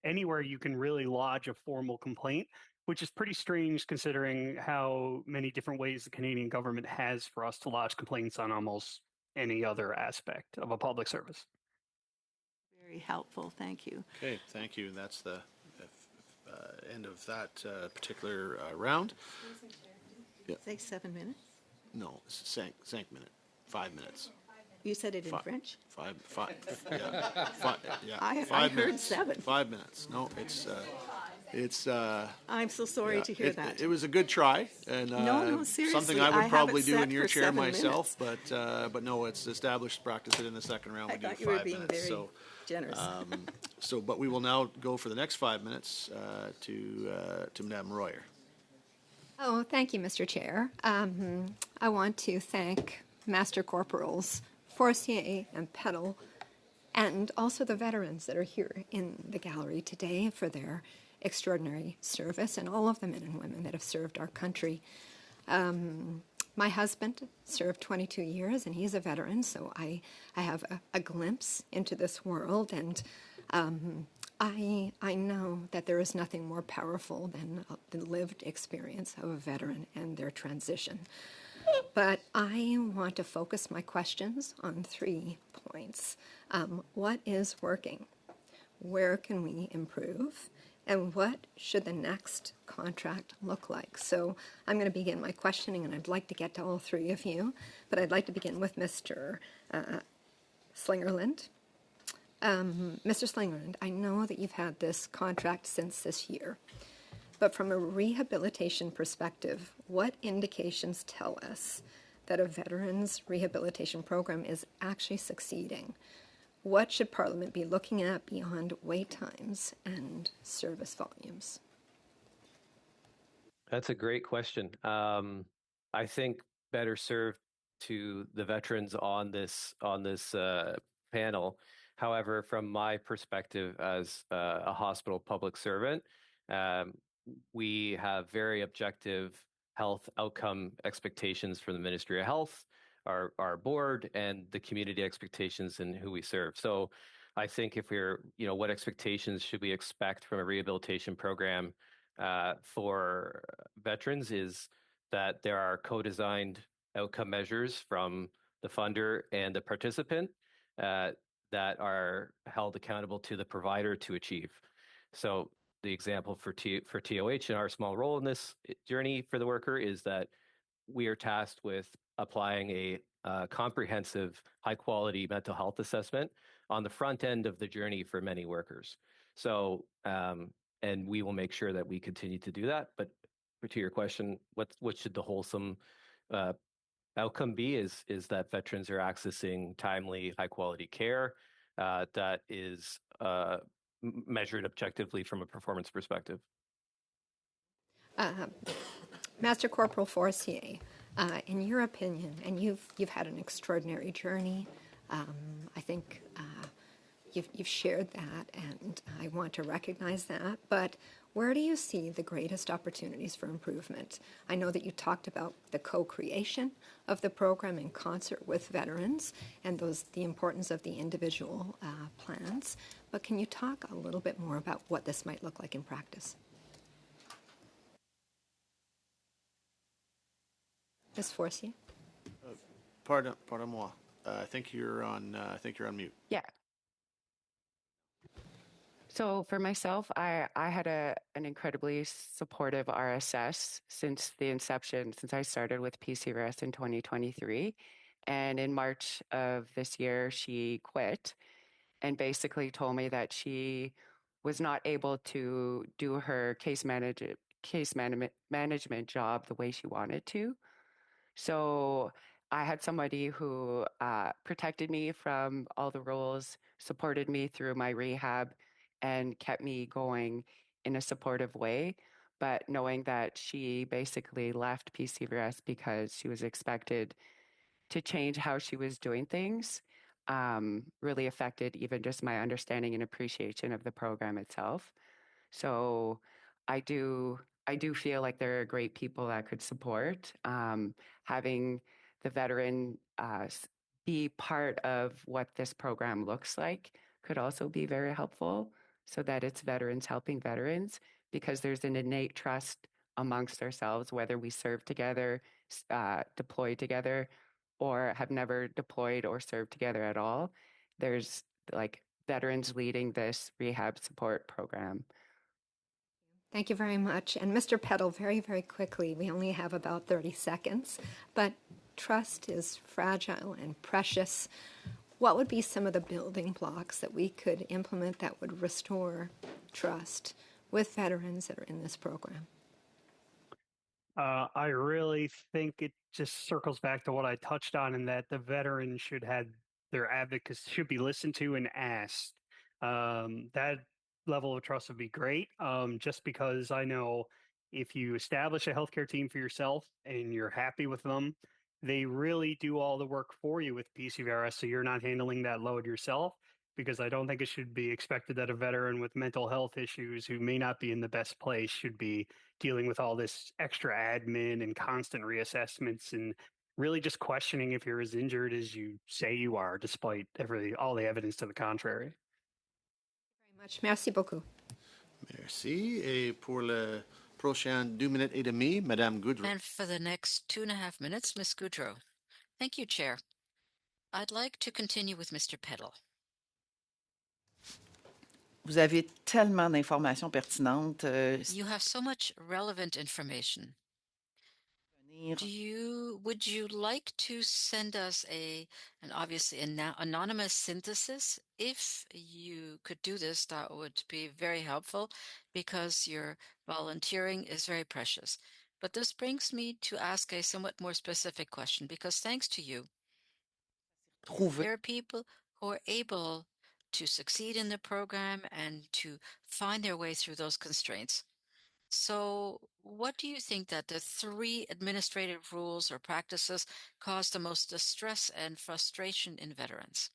S3: anywhere you can really lodge a formal complaint, which is pretty strange considering how many different ways the Canadian government has for us to lodge complaints on almost any other aspect of a public service.
S9: Very helpful. Thank you.
S1: Okay, thank you. That's the end of that particular round. Yeah.
S9: Say 7 minutes?
S1: No, cinq minute, 5 minutes.
S9: You said it in French?
S1: Five, yeah.
S9: I
S1: 5
S9: heard
S1: minutes.
S9: 7.
S1: 5 minutes. No, it's.
S9: I'm so sorry to hear that.
S1: It was a good try, and
S9: no, seriously,
S1: something I would probably do in your
S9: for
S1: chair
S9: 7
S1: myself. But no, it's established practice that in the second round we do 5 minutes.
S9: I thought you were being very generous.
S1: But we will now go for the next 5 minutes to Madame Royer.
S10: Oh, thank you, Mr. Chair. I want to thank Master Corporals Forcier and Peddle, and also the veterans that are here in the gallery today for their extraordinary service, and all of the men and women that have served our country. My husband served 22 years, and he's a veteran, so I have a glimpse into this world, and I know that there is nothing more powerful than the lived experience of a veteran and their transition. But I want to focus my questions on 3 points. What is working? Where can we improve? And what should the next contract look like? So I'm going to begin my questioning, and I'd like to get to all 3 of you, but I'd like to begin with Mr. Slingerland. Mr. Slingerland, I know that you've had this contract since this year, but from a rehabilitation perspective, what indications tell us that a veterans rehabilitation program is actually succeeding? What should Parliament be looking at beyond wait times and service volumes?
S4: That's a great question. I think better served to the veterans on this panel. However, from my perspective as a hospital public servant, we have very objective health outcome expectations from the Ministry of Health, our board, and the community expectations in who we serve. So I think if we're, what expectations should we expect from a rehabilitation program for veterans is that there are co-designed outcome measures from the funder and the participant that are held accountable to the provider to achieve. So the example for TOH and our small role in this journey for the worker is that we are tasked with applying a comprehensive, high-quality mental health assessment on the front end of the journey for many workers. So, and we will make sure that we continue to do that. But to your question, what should the wholesome outcome be is that veterans are accessing timely, high-quality care that is measured objectively from a performance perspective.
S10: Master Corporal Forcier, in your opinion, and you've had an extraordinary journey. I think you've shared that, and I want to recognize that. But where do you see the greatest opportunities for improvement? I know that you talked about the co-creation of the program in concert with veterans and the importance of the individual plans. But can you talk a little bit more about what this might look like in practice? Ms. Forcier?
S1: Pardon moi. I think you're on mute.
S2: Yeah. So for myself, I had an incredibly supportive RSS since the inception, since I started with PCVRS in 2023. And in March of this year, she quit and basically told me that she was not able to do her case management job the way she wanted to. So I had somebody who protected me from all the rules, supported me through my rehab, and kept me going in a supportive way. But knowing that she basically left PCVRS because she was expected to change how she was doing things really affected even just my understanding and appreciation of the program itself. So I do feel like there are great people that could support. Having the veteran be part of what this program looks like could also be very helpful so that it's veterans helping veterans, because there's an innate trust amongst ourselves, whether we serve together, deploy together, or have never deployed or served together at all. There's like veterans leading this rehab support program.
S10: Thank you very much. And Mr. Peddle, very, very quickly, we only have about 30 seconds, but trust is fragile and precious. What would be some of the building blocks that we could implement that would restore trust with veterans that are in this program?
S3: I really think it just circles back to what I touched on, in that the veterans should have their advocates should be listened to and asked. That level of trust would be great. Just because I know if you establish a healthcare team for yourself and you're happy with them, they really do all the work for you with PCVRS, so you're not handling that load yourself. Because I don't think it should be expected that a veteran with mental health issues who may not be in the best place should be dealing with all this extra admin and constant reassessments and really just questioning if you're as injured as you say you are, despite all the evidence to the contrary.
S10: Much. Merci beaucoup.
S1: Merci. Et pour le prochain 2 minutes et demie, Madame Goudreau.
S7: And for the next 2.5 minutes, Ms. Goudreau. Thank you, Chair. I'd like to continue with Mr. Peddle.
S8: Vous avez tellement d'informations pertinentes.
S7: You have so much relevant information. Would you like to send us an obviously anonymous synthesis? If you could do this, that would be very helpful because your volunteering is very precious. But this brings me to ask a somewhat more specific question because thanks to you, there are people who are able to succeed in the program and to find their way through those constraints. So, what do you think that the 3 administrative rules or practices cause the most distress and frustration in veterans?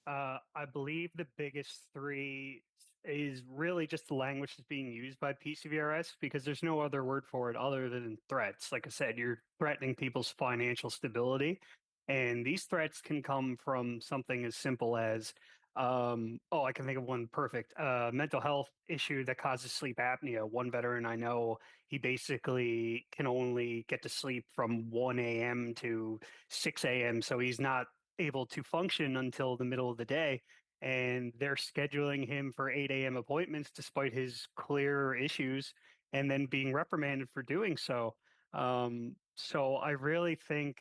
S3: I believe the biggest 3 is really just the language that's being used by PCVRS because there's no other word for it other than threats. Like I said, you're threatening people's financial stability. And these threats can come from something as simple as, I can think of one perfect mental health issue that causes sleep apnea. One veteran I know, he basically can only get to sleep from 1 a.m. to 6 a.m. So he's not able to function until the middle of the day. And they're scheduling him for 8 a.m. appointments despite his clear issues and then being reprimanded for doing so. So I really think,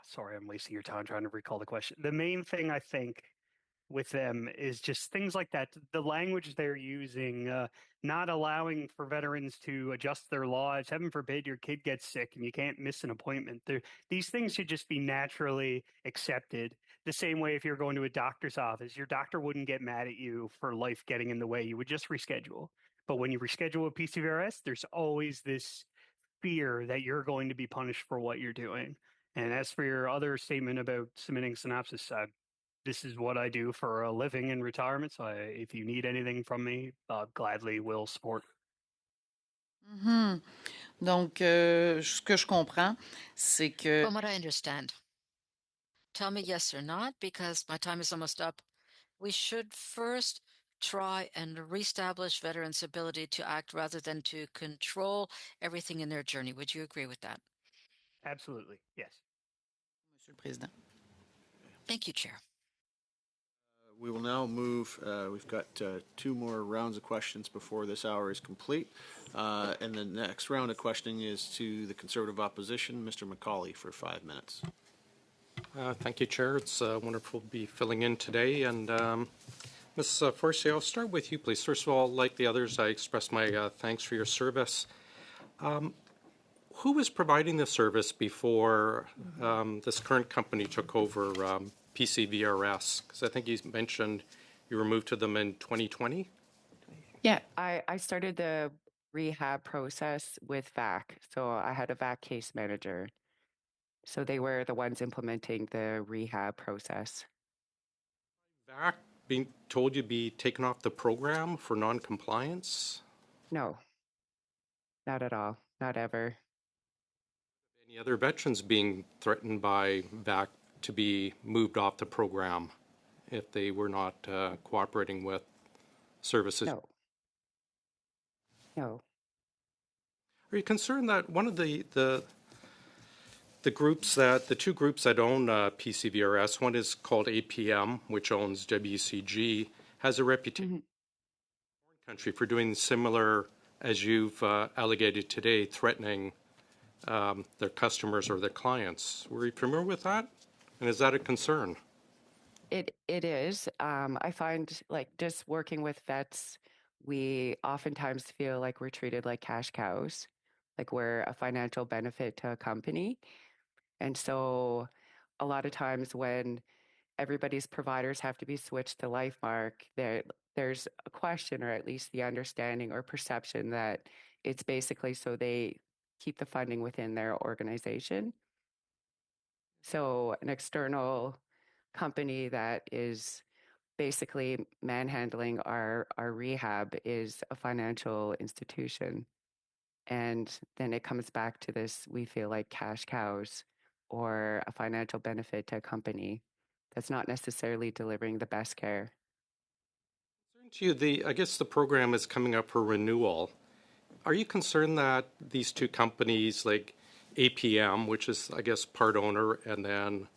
S3: sorry, I'm wasting your time trying to recall the question. The main thing I think with them is just things like that. The language they're using, not allowing for veterans to adjust their lives. Heaven forbid your kid gets sick and you can't miss an appointment. These things should just be naturally accepted. The same way if you're going to a doctor's office, your doctor wouldn't get mad at you for life getting in the way. You would just reschedule. But when you reschedule a PCVRS, there's always this fear that you're going to be punished for what you're doing. And as for your other statement about submitting synopsis, this is what I do for a living in retirement. So if you need anything from me, gladly will support.
S8: Donc, ce que je comprends, c'est que
S7: From what I understand, tell me yes or not, because my time is almost up. We should first try and reestablish veterans' ability to act rather than to control everything in their journey. Would you agree with that?
S3: Absolutely. Yes.
S8: Monsieur le Président.
S7: Thank you, Chair.
S1: We will now move, we've got 2 more rounds of questions before this hour is complete. And the next round of questioning is to the Conservative Opposition, Mr. McCauley, for 5 minutes.
S11: Thank you, Chair. It's wonderful to be filling in today. And Ms. Forcier, I'll start with you, please. First of all, like the others, I express my thanks for your service. Who was providing the service before this current company took over PCVRS? Because I think you mentioned you were moved to them in 2020?
S2: Yeah, I started the rehab process with VAC. So I had a VAC case manager. So they were the ones implementing the rehab process.
S11: VAC being told you'd be taken off the program for non-compliance?
S2: No, not at all. Not ever.
S11: Any other veterans being threatened by VAC to be moved off the program if they were not cooperating with services?
S2: No. No.
S11: Are you concerned that one of the groups that, the 2 groups that own PCVRS, one is called APM, which owns WCG, has a reputation in the foreign country for doing similar, as you've allegated today, threatening their customers or their clients? Were you familiar with that? And is that a concern?
S2: It is. I find like just working with vets, we oftentimes feel like we're treated like cash cows, like we're a financial benefit to a company. And so a lot of times when everybody's providers have to be switched to LifeMark, there's a question or at least the understanding or perception that it's basically so they keep the funding within their organization. So an external company that is basically manhandling our rehab is a financial institution. And then it comes back to this, we feel like cash cows or a financial benefit to a company that's not necessarily delivering the best care.
S11: To you, I guess the program is coming up for renewal. Are you concerned that these two companies, like APM, which is, I guess, part owner, and then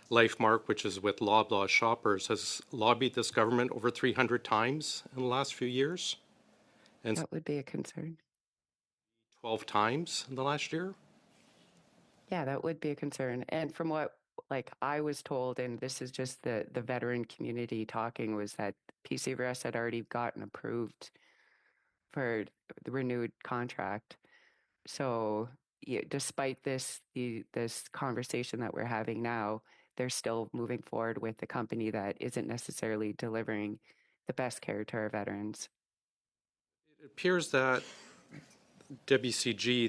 S11: Lifemark, which is with Loblaw Shoppers, has lobbied this government over 300 times in the last few years? And
S2: That would be a concern.
S11: 12 times in the last year?
S2: Yeah, that would be a concern. And from what I was told, and this is just the veteran community talking, was that PCVRS had already gotten approved for the renewed contract. So yeah, despite this conversation that we're having now, they're still moving forward with the company that isn't necessarily delivering the best care to our veterans.
S11: It appears that WCG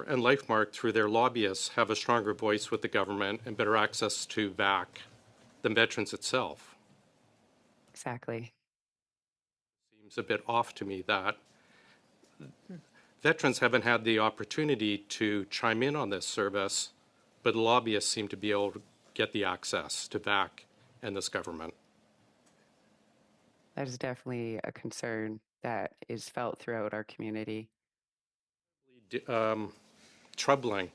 S11: and Lifemark through their lobbyists have a stronger voice with the government and better access to VAC than veterans itself.
S2: Exactly.
S11: Seems a bit off to me that veterans haven't had the opportunity to chime in on this service, but lobbyists seem to be able to get the access to VAC and this government.
S2: That is definitely a concern that is felt throughout our community.
S11: Troubling.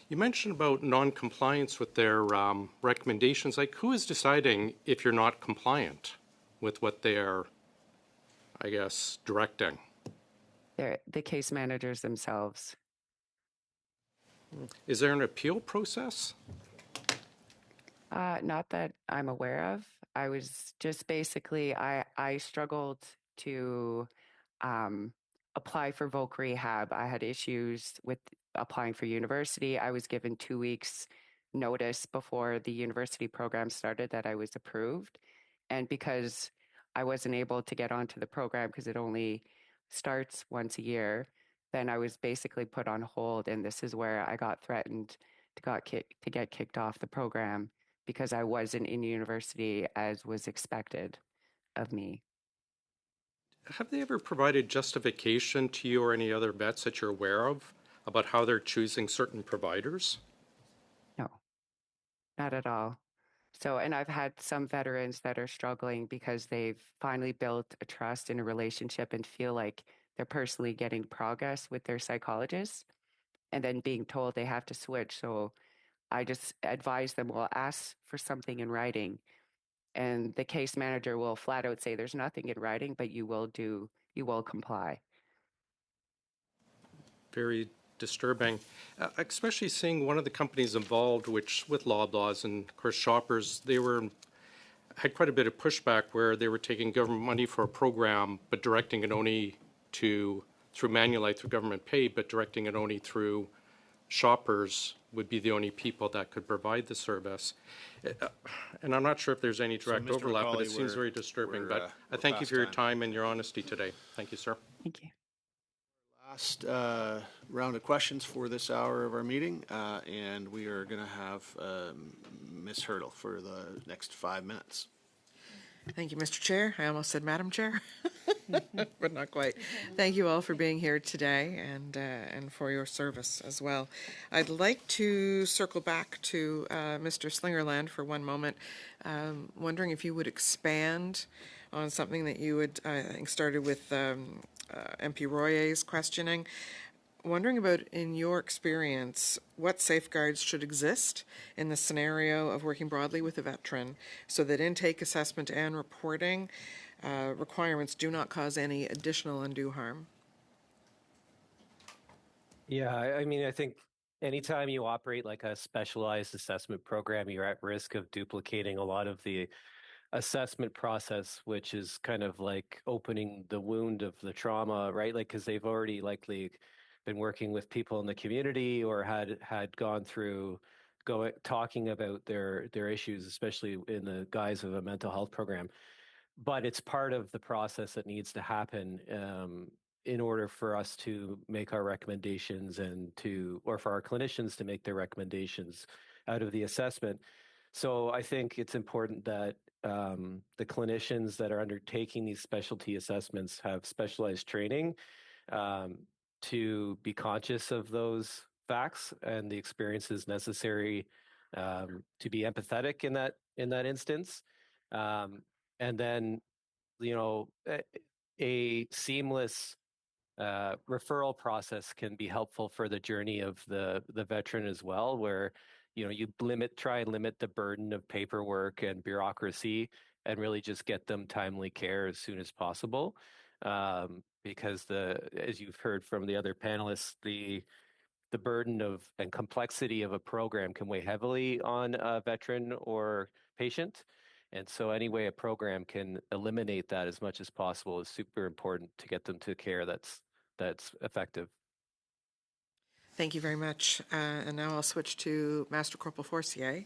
S11: You mentioned about non-compliance with their recommendations. Like, who is deciding if you're not compliant with what they are, I guess, directing?
S2: They're the case managers themselves.
S11: Is there an appeal process?
S2: Not that I'm aware of. I was just basically, I struggled to apply for voc rehab. I had issues with applying for university. I was given 2 weeks notice before the university program started that I was approved. And because I wasn't able to get onto the program because it only starts once a year, then I was basically put on hold. And this is where I got threatened to get kicked off the program because I wasn't in university as was expected of me.
S11: Have they ever provided justification to you or any other vets that you're aware of about how they're choosing certain providers?
S2: No, not at all. So, and I've had some veterans that are struggling because they've finally built a trust in a relationship and feel like they're personally getting progress with their psychologist and then being told they have to switch. So I just advise them, well, ask for something in writing. And the case manager will flat out say, there's nothing in writing, but you will comply.
S11: Very disturbing, especially seeing one of the companies involved, which with Loblaws and of course Shoppers, had quite a bit of pushback where they were taking government money for a program, but directing it only through Manulife through government pay, but directing it only through Shoppers would be the only people that could provide the service. And I'm not sure if there's any direct overlap, but it seems very disturbing. But I thank you for your time and your honesty today. Thank you, sir.
S2: Thank you.
S1: Last round of questions for this hour of our meeting, and we are going to have Ms. Hurdle for the next 5 minutes.
S12: Thank you, Mr. Chair. I almost said Madam Chair, but not quite. Thank you all for being here today and for your service as well. I'd like to circle back to Mr. Slingerland for one moment, wondering if you would expand on something that you had, I think, started with MP Royer's questioning. Wondering about, in your experience, what safeguards should exist in the scenario of working broadly with a veteran so that intake, assessment, and reporting requirements do not cause any additional undue harm?
S13: Yeah, I mean, I think anytime you operate like a specialized assessment program, you're at risk of duplicating a lot of the assessment process, which is kind of like opening the wound of the trauma, right? Like, because they've already likely been working with people in the community or had gone through talking about their issues, especially in the guise of a mental health program. But it's part of the process that needs to happen in order for us to make our recommendations or for our clinicians to make their recommendations out of the assessment. So I think it's important that the clinicians that are undertaking these specialty assessments have specialized training to be conscious of those facts and the experiences necessary to be empathetic in that instance. And then a seamless referral process can be helpful for the journey of the veteran as well, where you try and limit the burden of paperwork and bureaucracy, and really just get them timely care as soon as possible. Because as you've heard from the other panelists, the burden of and complexity of a program can weigh heavily on a veteran or patient. And so any way a program can eliminate that as much as possible is super important to get them to care that's effective.
S12: Thank you very much. And now I'll switch to Master Corporal Forcier.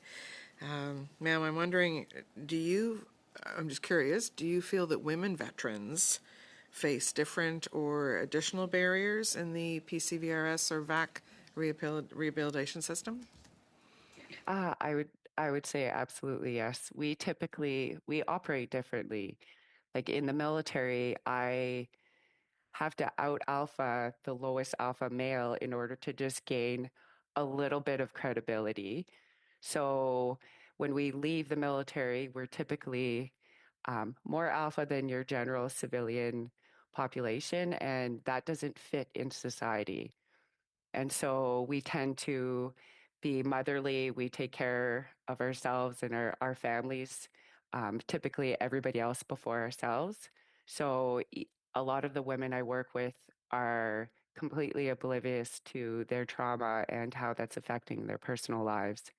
S12: Ma'am, I'm wondering, I'm just curious, do you feel that women veterans face different or additional barriers in the PCVRS or VAC rehabilitation system?
S2: I would say absolutely yes. We operate differently. Like in the military, I have to out alpha the lowest alpha male in order to just gain a little bit of credibility. So when we leave the military, we're typically more alpha than your general civilian population, and that doesn't fit in society. And so we tend to be motherly. We take care of ourselves and our families, typically everybody else before ourselves. So a lot of the women I work with are completely oblivious to their trauma and how that's affecting their personal lives.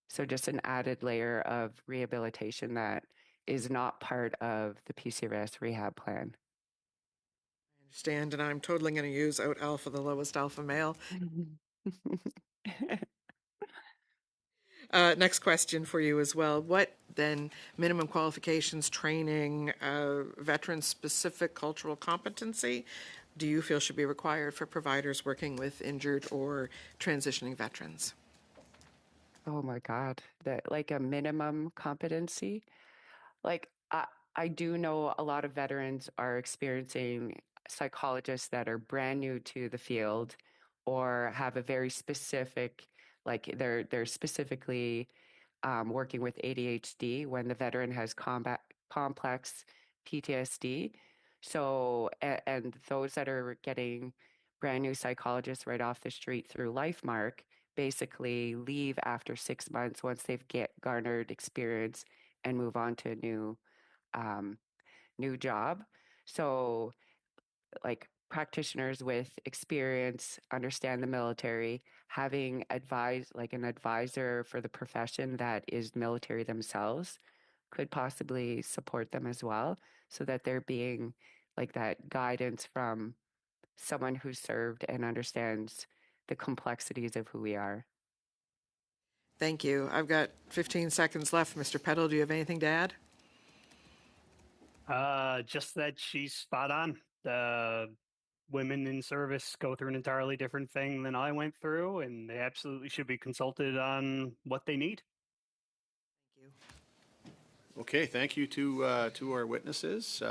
S2: So just an added layer of rehabilitation that is not part of the PCRS rehab plan.
S12: Understand, and I'm totally going to use out alpha, the lowest alpha male. Next question for you as well. What then minimum qualifications, training, veteran-specific cultural competency do you feel should be required for providers working with injured or transitioning veterans?
S2: Oh my God, that like a minimum competency. Like I do know a lot of veterans are experiencing psychologists that are brand new to the field or have a very specific, like they're specifically working with ADHD when the veteran has complex PTSD. So, and those that are getting brand new psychologists right off the street through LifeMark basically leave after 6 months once they've garnered experience and move on to a new job. So like practitioners with experience, understand the military, having an advisor for the profession that is military themselves could possibly support them as well, so that they're being like that guidance from someone who served and understands the complexities of who we are.
S12: Thank you. I've got 15 seconds left. Mr. Peddle, do you have anything to add?
S3: Just that she's spot on. The women in service go through an entirely different thing than I went through, and they absolutely should be consulted on what they need.
S12: Thank you.
S1: Okay, thank you to our witnesses.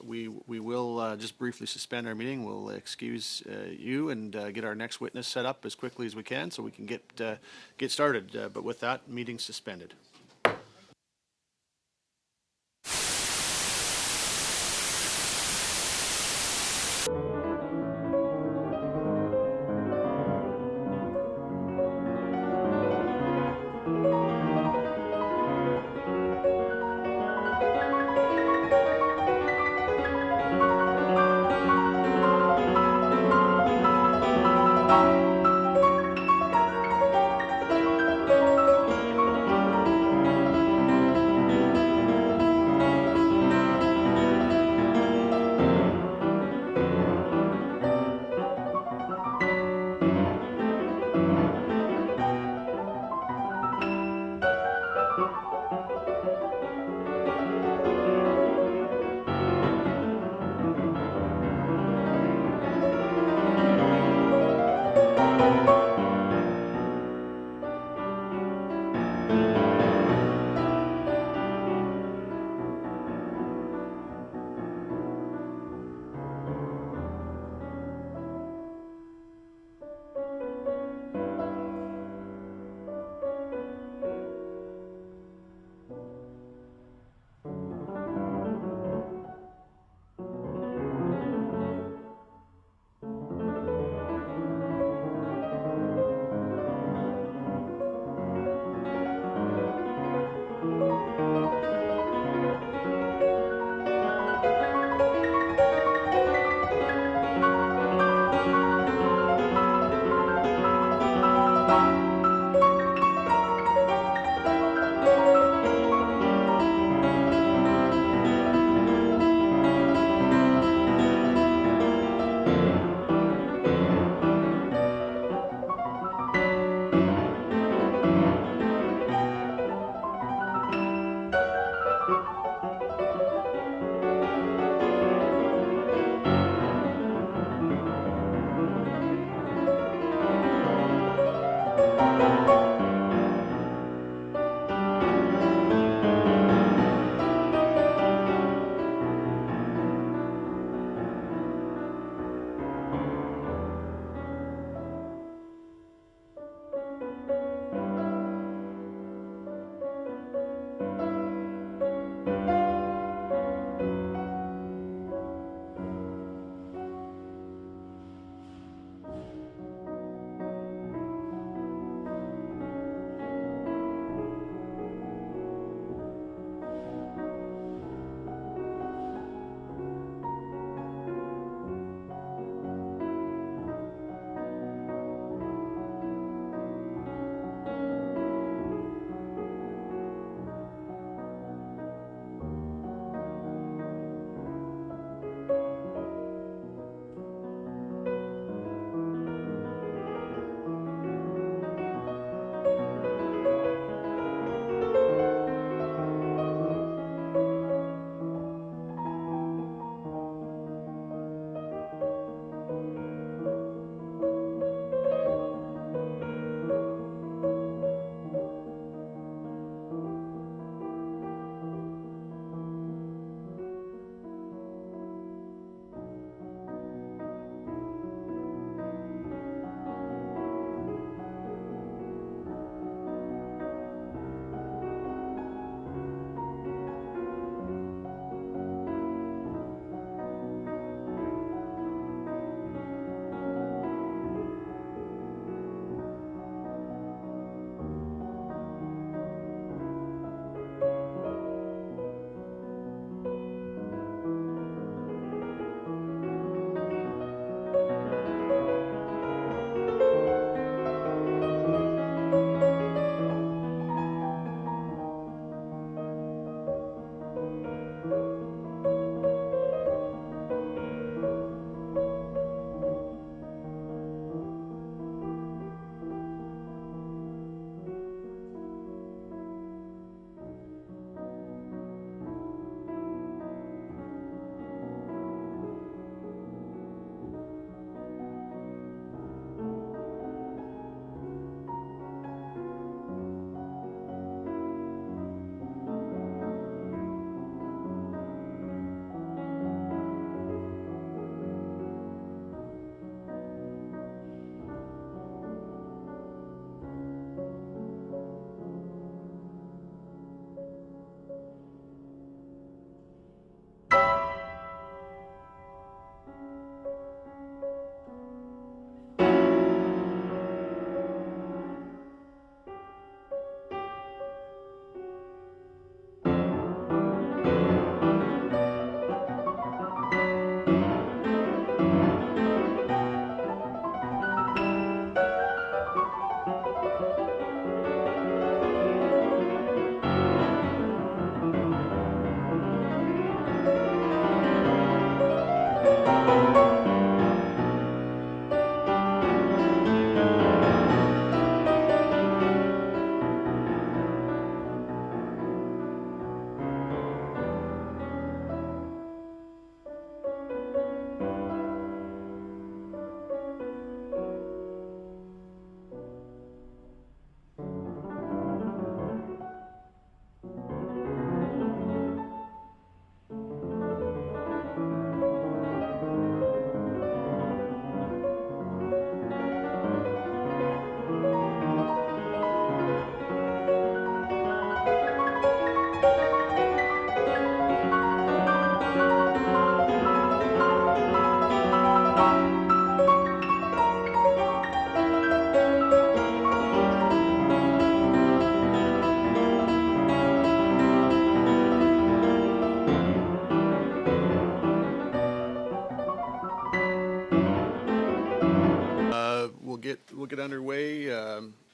S1: We will just briefly suspend our meeting. We'll excuse you and get our next witness set up as quickly as we can so we can get started. But with that, meeting suspended.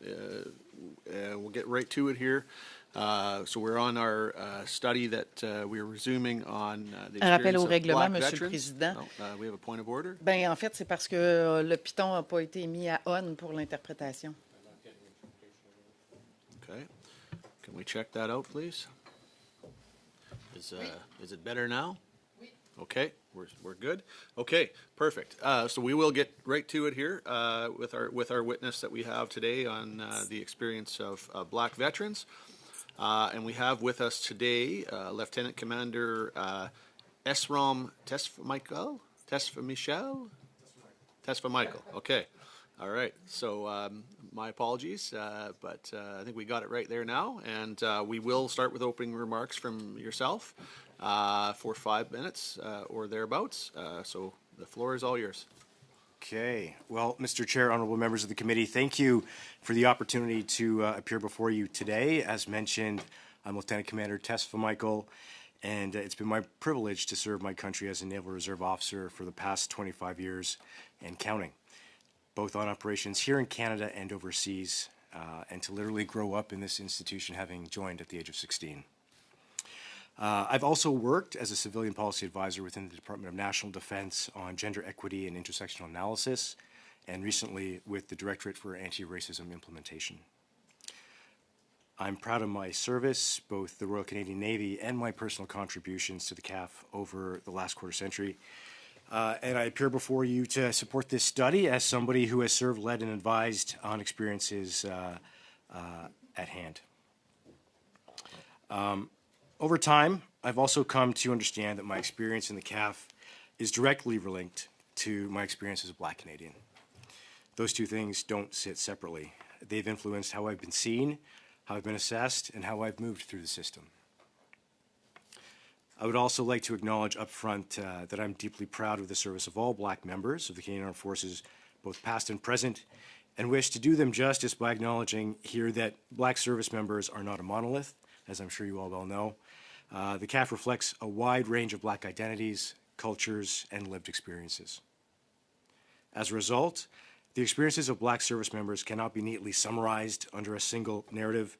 S1: we'll get right to it here. So we're on our study that we're resuming on the
S8: Un rappel
S1: experience
S8: au
S1: of
S8: règlement,
S1: Black
S8: Monsieur le
S1: veterans.
S8: Président.
S1: No, we have a point of order.
S8: Ben, en fait, c'est parce que le piton n'a pas été mis à on pour l'interprétation.
S1: Okay. Can we check that out, please? Is it better now? Okay, we're good. Okay, perfect. So we will get right to it here with our witness that we have today on the experience of Black veterans, and we have with us today Lieutenant Commander Esrom Tesfamichael. Okay, all right. So my apologies, but I think we got it right there now, and we will start with opening remarks from yourself. For 5 minutes or thereabouts. So the floor is all yours.
S14: Okay. Well, Mr. Chair, honorable members of the committee, thank you for the opportunity to appear before you today. As mentioned, I'm Lieutenant Commander Tesfamichael, and it's been my privilege to serve my country as a Naval Reserve officer for the past 25 years and counting, both on operations here in Canada and overseas, and to literally grow up in this institution, having joined at the age of 16. I've also worked as a civilian policy advisor within the Department of National Defense on gender equity and intersectional analysis, and recently with the Directorate for Anti-Racism Implementation. I'm proud of my service, both the Royal Canadian Navy and my personal contributions to the CAF over the last quarter century. And I appear before you to support this study as somebody who has served, led, and advised on experiences at hand. Over time, I've also come to understand that my experience in the CAF is directly linked to my experience as a Black Canadian. Those two things don't sit separately. They've influenced how I've been seen, how I've been assessed, and how I've moved through the system. I would also like to acknowledge up front that I'm deeply proud of the service of all Black members of the Canadian Armed Forces, both past and present, and wish to do them justice by acknowledging here that Black service members are not a monolith, as I'm sure you all well know. The CAF reflects a wide range of Black identities, cultures, and lived experiences. As a result, the experiences of Black service members cannot be neatly summarized under a single narrative.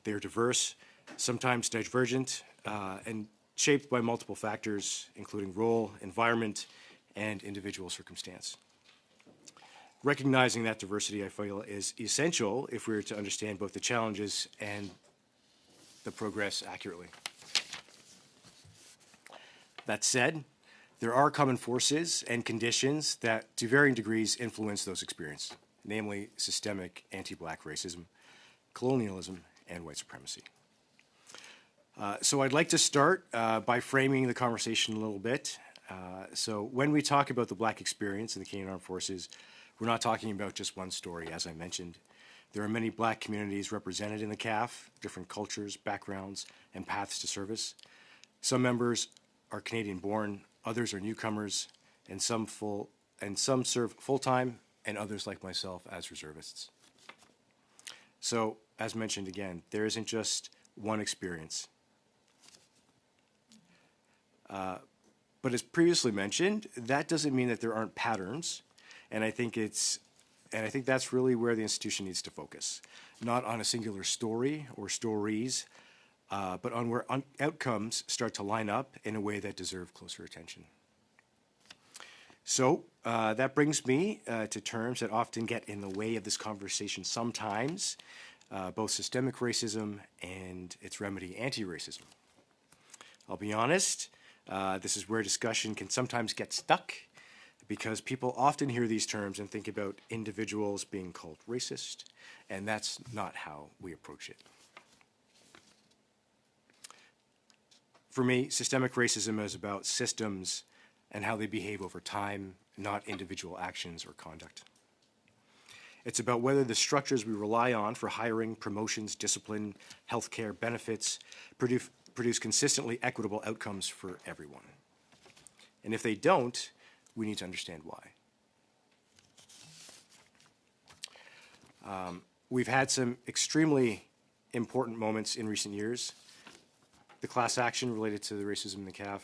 S14: They are diverse, sometimes divergent, and shaped by multiple factors, including role, environment, and individual circumstance. Recognizing that diversity, I feel, is essential if we are to understand both the challenges and the progress accurately. That said, there are common forces and conditions that, to varying degrees, influence those experiences, namely systemic anti-Black racism, colonialism, and white supremacy. So I'd like to start by framing the conversation a little bit. So when we talk about the Black experience in the Canadian Armed Forces, we're not talking about just one story, as I mentioned. There are many Black communities represented in the CAF, different cultures, backgrounds, and paths to service. Some members are Canadian-born, others are newcomers, and some serve full-time, and others, like myself, as reservists. So, as mentioned again, there isn't just one experience. But as previously mentioned, that doesn't mean that there aren't patterns, and I think that's really where the institution needs to focus, not on a singular story or stories, but on where outcomes start to line up in a way that deserve closer attention. So that brings me to terms that often get in the way of this conversation sometimes, both systemic racism and its remedy, anti-racism. I'll be honest, this is where discussion can sometimes get stuck because people often hear these terms and think about individuals being called racist, and that's not how we approach it. For me, systemic racism is about systems and how they behave over time, not individual actions or conduct. It's about whether the structures we rely on for hiring, promotions, discipline, healthcare, benefits produce consistently equitable outcomes for everyone. And if they don't, we need to understand why. We've had some extremely important moments in recent years. The class action related to the racism in the CAF,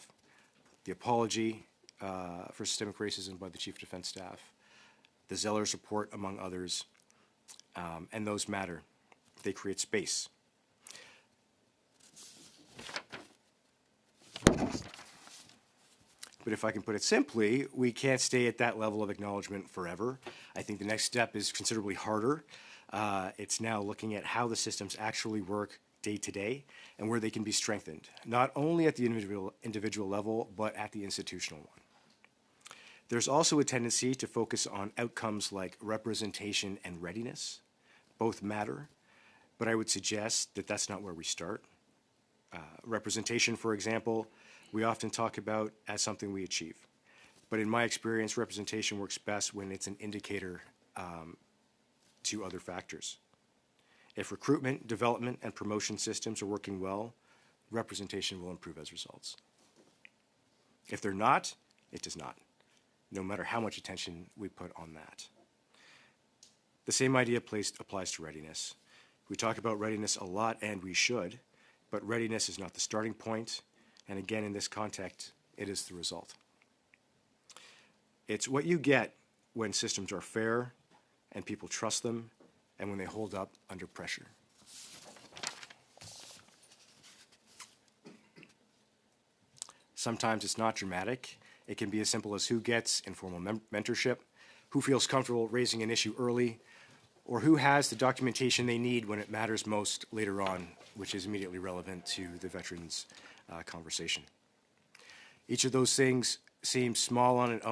S14: the apology for systemic racism by the Chief of Defense Staff, the Zellers report, among others. and those matter. They create space. But if I can put it simply, we can't stay at that level of acknowledgement forever. I think the next step is considerably harder. It's now looking at how the systems actually work day to day and where they can be strengthened, not only at the individual level, but at the institutional one. There's also a tendency to focus on outcomes like representation and readiness. Both matter, but I would suggest that that's not where we start. Representation, for example, we often talk about as something we achieve. But in my experience, representation works best when it's an indicator to other factors. If recruitment, development, and promotion systems are working well, representation will improve as results. If they're not, it does not, no matter how much attention we put on that. The same idea applies to readiness. We talk about readiness a lot, and we should, but readiness is not the starting point, and again, in this context, it is the result. It's what you get when systems are fair and people trust them and when they hold up under pressure. Sometimes it's not dramatic. It can be as simple as who gets informal mentorship, who feels comfortable raising an issue early, or who has the documentation they need when it matters most later on, which is immediately relevant to the veterans' conversation. Each of those things seems small on its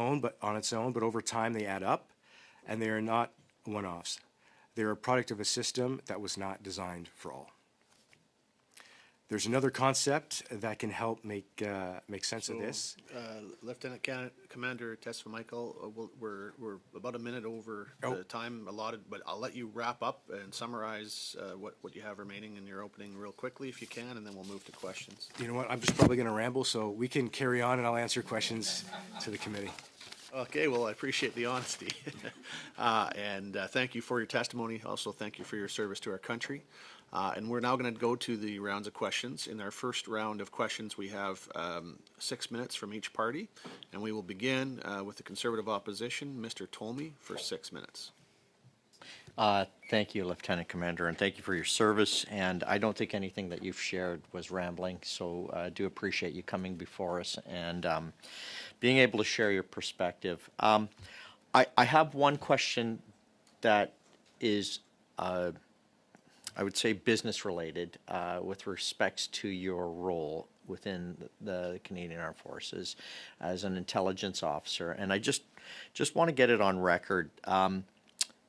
S14: own, but over time they add up, and they are not one-offs. They're a product of a system that was not designed for all. There's another concept that can help make sense of this.
S1: Lieutenant Commander Tesfa Michael, we're about a minute over the time allotted, but I'll let you wrap up and summarize what you have remaining in your opening real quickly if you can, and then we'll move to questions.
S14: You know what? I'm just probably going to ramble, so we can carry on, and I'll answer questions to the committee.
S1: Okay, well, I appreciate the honesty. And thank you for your testimony. Also, thank you for your service to our country. And we're now going to go to the rounds of questions. In our first round of questions, we have 6 minutes from each party. And we will begin with the Conservative Opposition, Mr. Tolmie, for 6 minutes.
S5: Thank you, Lieutenant Commander, and thank you for your service. And I don't think anything that you've shared was rambling, so I do appreciate you coming before us and being able to share your perspective. I have one question that is, I would say, business related with respects to your role within the Canadian Armed Forces as an intelligence officer. And I just want to get it on record.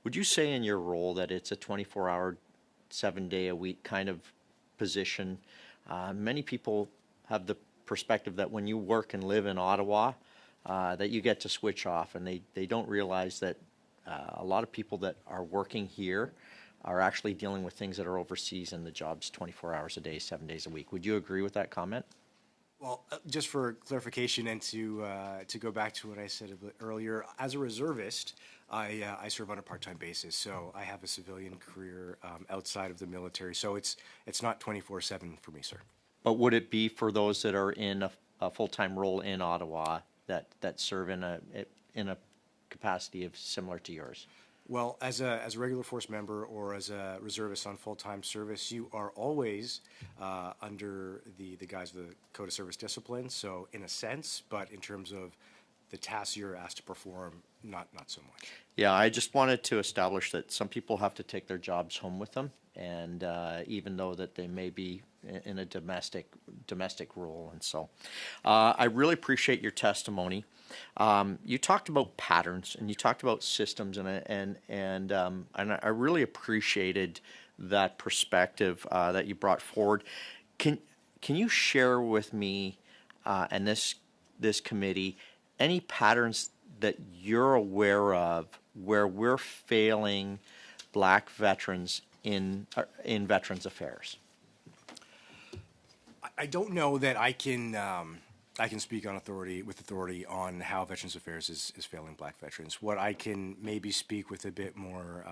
S5: Would you say in your role that it's a 24-hour, 7-day-a-week kind of position? Many people have the perspective that when you work and live in Ottawa, that you get to switch off, and they don't realize that a lot of people that are working here are actually dealing with things that are overseas, and the job's 24 hours a day, 7 days a week. Would you agree with that comment?
S14: Well, just for clarification and to go back to what I said a bit earlier, as a reservist, I serve on a part-time basis, so I have a civilian career outside of the military. So it's not 24/7 for me, sir.
S5: But would it be for those that are in a full-time role in Ottawa that serve in a capacity of similar to yours?
S14: Well, as a regular force member or as a reservist on full-time service, you are always under the guise of the Code of Service Discipline. So in a sense, but in terms of the tasks you're asked to perform, not so much.
S5: Yeah, I just wanted to establish that some people have to take their jobs home with them, and even though that they may be in a domestic role, and so I really appreciate your testimony. You talked about patterns and you talked about systems, and I really appreciated that perspective that you brought forward. Can you share with me and this committee any patterns that you're aware of where we're failing Black veterans in Veterans Affairs?
S14: I don't know that I can speak with authority on how Veterans Affairs is failing Black veterans. What I can maybe speak with a bit more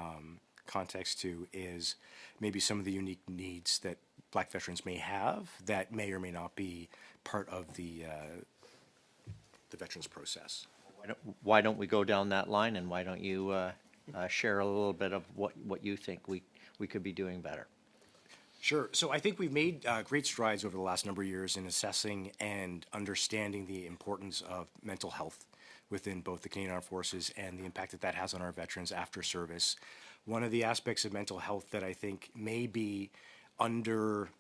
S14: context to is maybe some of the unique needs that Black veterans may have that may or may not be part of the veterans process.
S5: Why don't we go down that line, and why don't you share a little bit of what you think we could be doing better.
S14: Sure. So I think we've made great strides over the last number of years in assessing and understanding the importance of mental health within both the Canadian Armed Forces and the impact that that has on our veterans after service. One of the aspects of mental health that I think may be understudied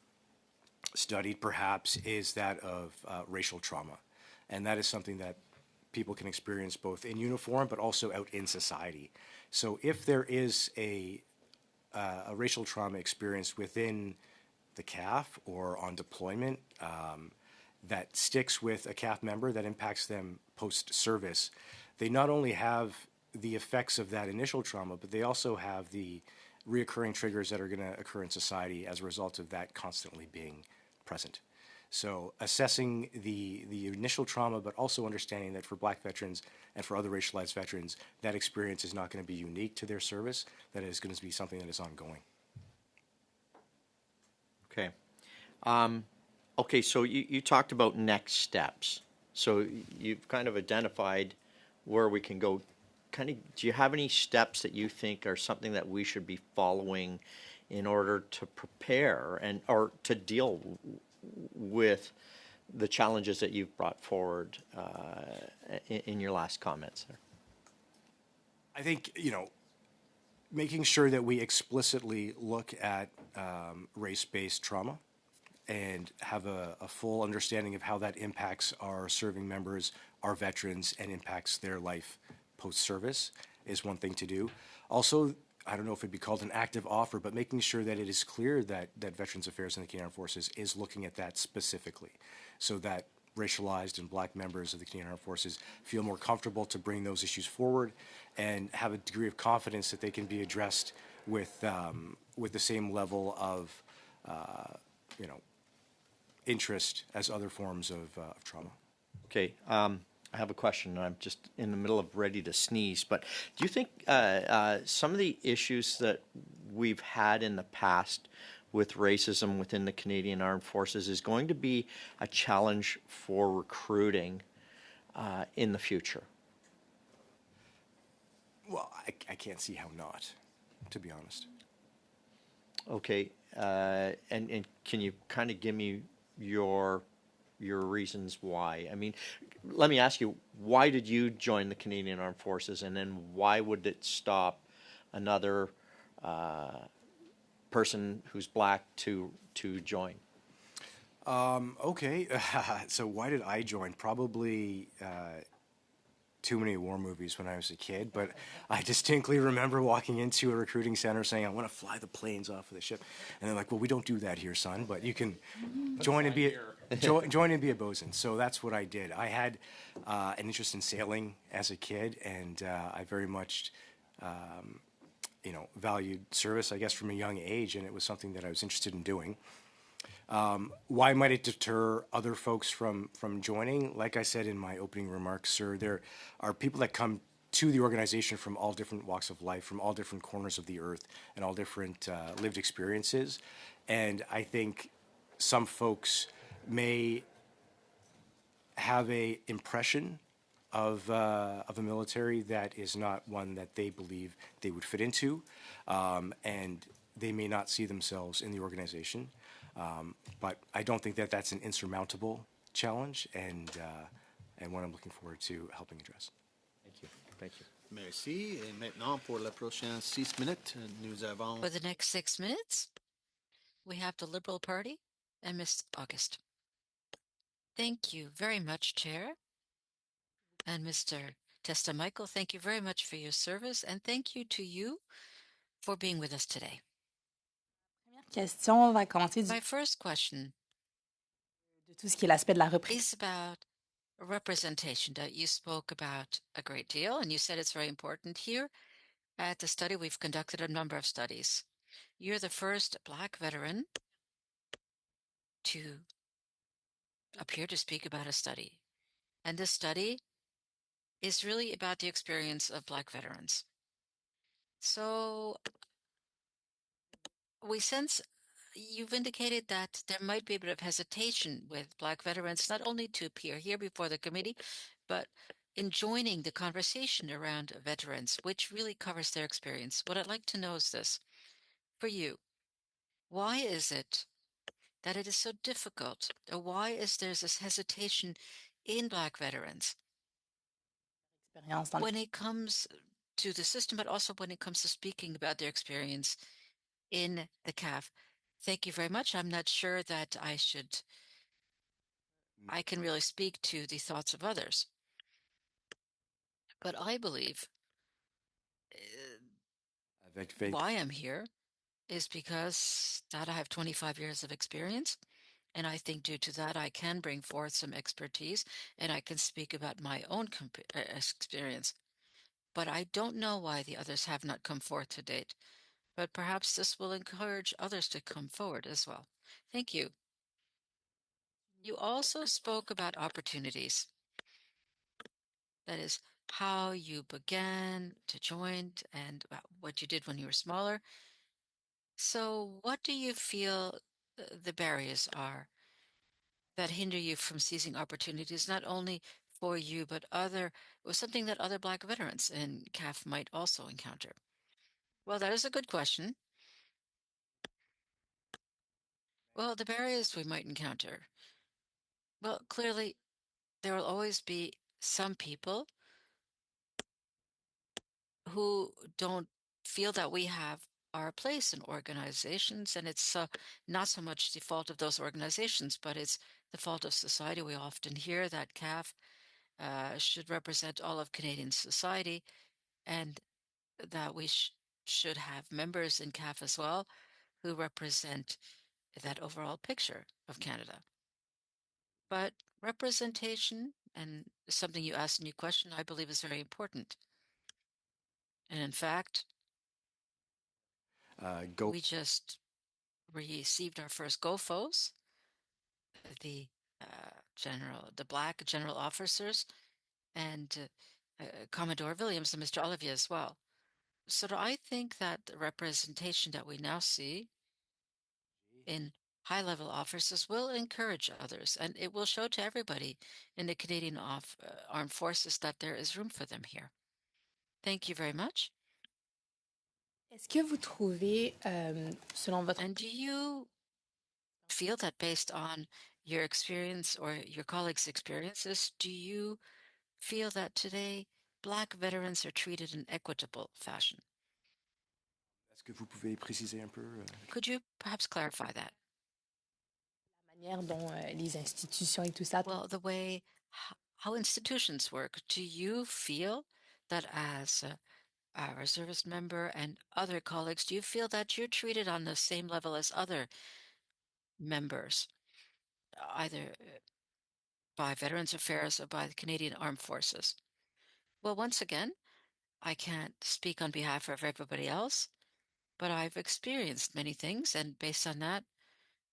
S14: perhaps is that of racial trauma. And that is something that people can experience both in uniform but also out in society. So if there is a racial trauma experience within the CAF or on deployment that sticks with a CAF member that impacts them post-service, they not only have the effects of that initial trauma, but they also have the reoccurring triggers that are going to occur in society as a result of that constantly being present. So assessing the initial trauma, but also understanding that for Black veterans and for other racialized veterans, that experience is not going to be unique to their service, that is going to be something that is ongoing.
S5: Okay. Okay, so you talked about next steps. So you've kind of identified where we can go. Kind of, do you have any steps that you think are something that we should be following in order to prepare and or to deal with the challenges that you've brought forward in your last comments there?
S14: I think, making sure that we explicitly look at race-based trauma and have a full understanding of how that impacts our serving members, our veterans, and impacts their life post-service is one thing to do. Also, I don't know if it'd be called an active offer, but making sure that it is clear that Veterans Affairs and the Canadian Armed Forces is looking at that specifically, so that racialized and Black members of the Canadian Armed Forces feel more comfortable to bring those issues forward and have a degree of confidence that they can be addressed with the same level of interest as other forms of trauma.
S5: Okay. I have a question. I'm just in the middle of ready to sneeze, but do you think some of the issues that we've had in the past with racism within the Canadian Armed Forces is going to be a challenge for recruiting in the future?
S14: Well, I can't see how not, to be honest.
S5: Okay. And can you kind of give me your reasons why? I mean, let me ask you, why did you join the Canadian Armed Forces, and then why would it stop another person who's Black to join?
S14: Okay, so why did I join? Probably too many war movies when I was a kid, but I distinctly remember walking into a recruiting center saying, I want to fly the planes off of the ship. And they're like, well, we don't do that here, son, but you can join and be a bosun. So that's what I did. I had an interest in sailing as a kid, and I very much valued service, I guess, from a young age, and it was something that I was interested in doing. Why might it deter other folks from joining? Like I said in my opening remarks, sir, there are people that come to the organization from all different walks of life, from all different corners of the earth, and all different lived experiences. And I think some folks may have a impression of a military that is not one that they believe they would fit into, and they may not see themselves in the organization. But I don't think that that's an insurmountable challenge, and one I'm looking forward to helping address.
S5: Thank you. Thank you.
S1: Merci. Et maintenant, pour la prochaine 6 minutes, nous avons...
S7: For the next 6 minutes, we have the Liberal Party and Ms. August. Thank you very much, Chair. And Mr. Testa Michael, thank you very much for your service, and thank you to you for being with us today.
S15: Question, on va commencer
S7: My first question
S15: de tout ce qui est l'aspect de la reprise.
S7: is about representation that you spoke about a great deal, and you said it's very important. Here at the study, we've conducted a number of studies. You're the first Black veteran to appear to speak about a study. And this study is really about the experience of Black veterans. So we sense you've indicated that there might be a bit of hesitation with Black veterans, not only to appear here before the committee, but in joining the conversation around veterans, which really covers their experience. What I'd like to know is this. For you, why is it that it is so difficult, or why is there this hesitation in Black veterans when it comes to the system, but also when it comes to speaking about their experience in the CAF? Thank you very much. I'm not sure that I can really speak to the thoughts of others, but I believe why I'm here is because that I have 25 years of experience. And I think due to that, I can bring forth some expertise and I can speak about my own experience. But I don't know why the others have not come forth to date. But perhaps this will encourage others to come forward as well. Thank you. You also spoke about opportunities. That is, how you began to join and what you did when you were smaller. So, what do you feel the barriers are that hinder you from seizing opportunities, not only for you, but or something that other Black veterans in CAF might also encounter? Well, that is a good question. Well, the barriers we might encounter. Well, clearly, there will always be some people who don't feel that we have our place in organizations, and it's not so much the fault of those organizations, but it's the fault of society. We often hear that CAF should represent all of Canadian society, and that we should have members in CAF as well who represent that overall picture of Canada. But representation, and something you asked in your question, I believe is very important. And in fact, we just received our first GOFOs, the the Black general officers, and Commodore Williams and Mr. Olivier as well. So do I think that the representation that we now see in high-level officers will encourage others, and it will show to everybody in the Canadian Armed Forces that there is room for them here. Thank you very much.
S15: Est-ce que vous trouvez, selon votre...
S7: And do you feel that based on your experience or your colleagues' experiences, do you feel that today Black veterans are treated in equitable fashion?
S14: Est-ce que vous pouvez préciser un peu?
S7: Could you perhaps clarify that?
S15: La manière dont les institutions et tout ça...
S7: Well, the way how institutions work, do you feel that as a reservist member and other colleagues, do you feel that you're treated on the same level as other members, either by Veterans Affairs or by the Canadian Armed Forces? Well, once again, I can't speak on behalf of everybody else, but I've experienced many things, and based on that,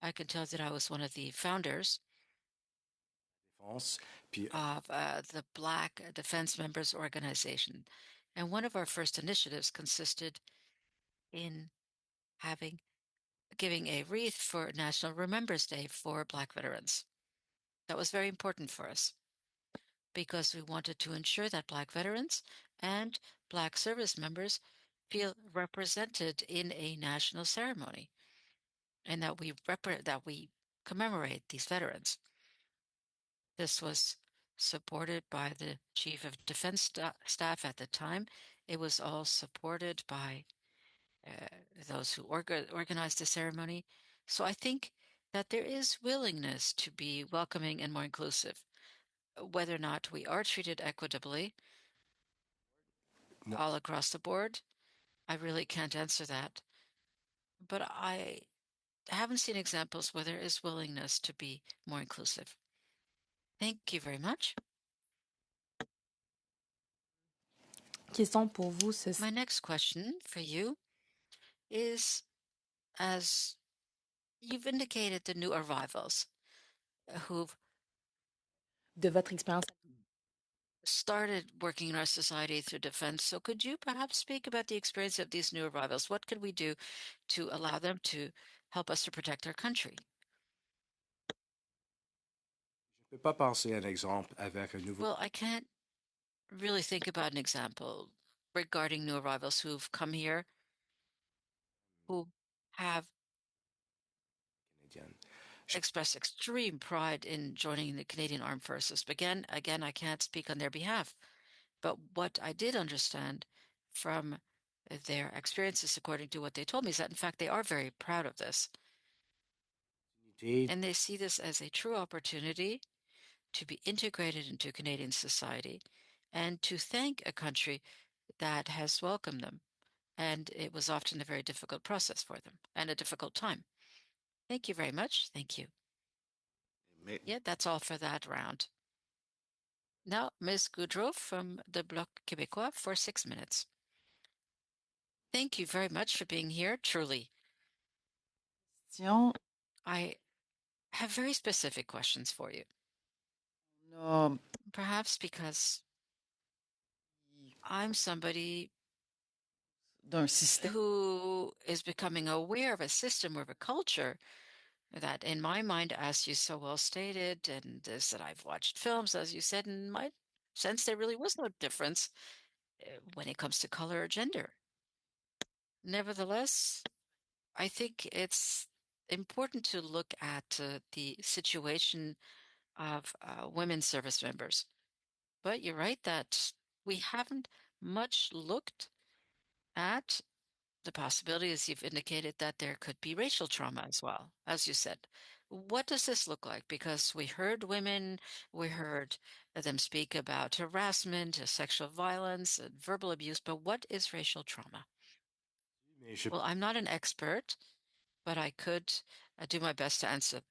S7: I can tell that I was one of the founders of the Black Defense Members Organization. And one of our first initiatives consisted in giving a wreath for National Remembrance Day for Black veterans. That was very important for us because we wanted to ensure that Black veterans and Black service members feel represented in a national ceremony and that we commemorate these veterans. This was supported by the Chief of Defense Staff at the time. It was all supported by those who organized the ceremony. So I think that there is willingness to be welcoming and more inclusive. Whether or not we are treated equitably all across the board, I really can't answer that. But I haven't seen examples where there is willingness to be more inclusive. Thank you very much.
S15: Question pour vous,
S7: My next question for you is, as you've indicated, the new arrivals who've
S15: de votre expérience.
S7: Started working in our society through defense. So could you perhaps speak about the experience of these new arrivals? What could we do to allow them to help us to protect our country?
S14: Je ne peux pas penser à un exemple avec un nouveau.
S7: Well, I can't really think about an example regarding new arrivals who've come here, who have expressed extreme pride in joining the Canadian Armed Forces. But again, I can't speak on their behalf. But what I did understand from their experiences, according to what they told me, is that in fact they are very proud of this.
S14: Indeed.
S7: And they see this as a true opportunity to be integrated into Canadian society and to thank a country that has welcomed them. And it was often a very difficult process for them and a difficult time. Thank you very much. Thank you. Yeah, that's all for that round. Now, Ms. Goudreau from the Bloc Québécois for 6 minutes. Thank you very much for being here, truly. I have very specific questions for you. Perhaps because I'm somebody who is becoming aware of a system or of a culture that, in my mind, as you so well stated, and is that I've watched films, as you said, in my sense, there really was no difference when it comes to color or gender. Nevertheless, I think it's important to look at the situation of women service members. But you're right that we haven't much looked at the possibility, as you've indicated, that there could be racial trauma as well, as you said. What does this look like? Because we heard women, we heard them speak about harassment, sexual violence, and verbal abuse, but what is racial trauma? Well, I'm not an expert, but I could do my best to answer.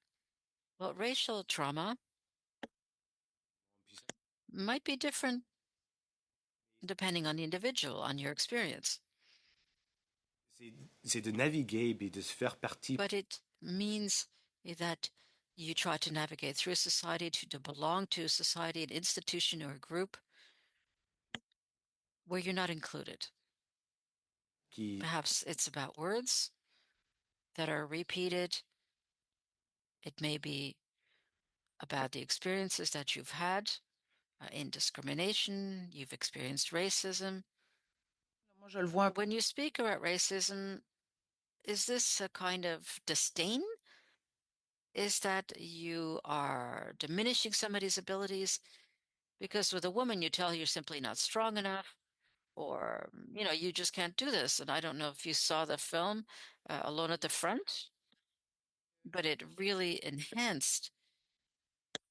S7: Well, racial trauma might be different depending on the individual, on your experience.
S14: C'est de naviguer et de se faire partie.
S7: But it means that you try to navigate through a society, to belong to a society, an institution, or a group where you're not included. Perhaps it's about words that are repeated. It may be about the experiences that you've had in discrimination. You've experienced racism. When you speak about racism, is this a kind of disdain? Is that you are diminishing somebody's abilities? Because with a woman, you tell her you're simply not strong enough, or, you just can't do this. And I don't know if you saw the film Alone at the Front, but it really enhanced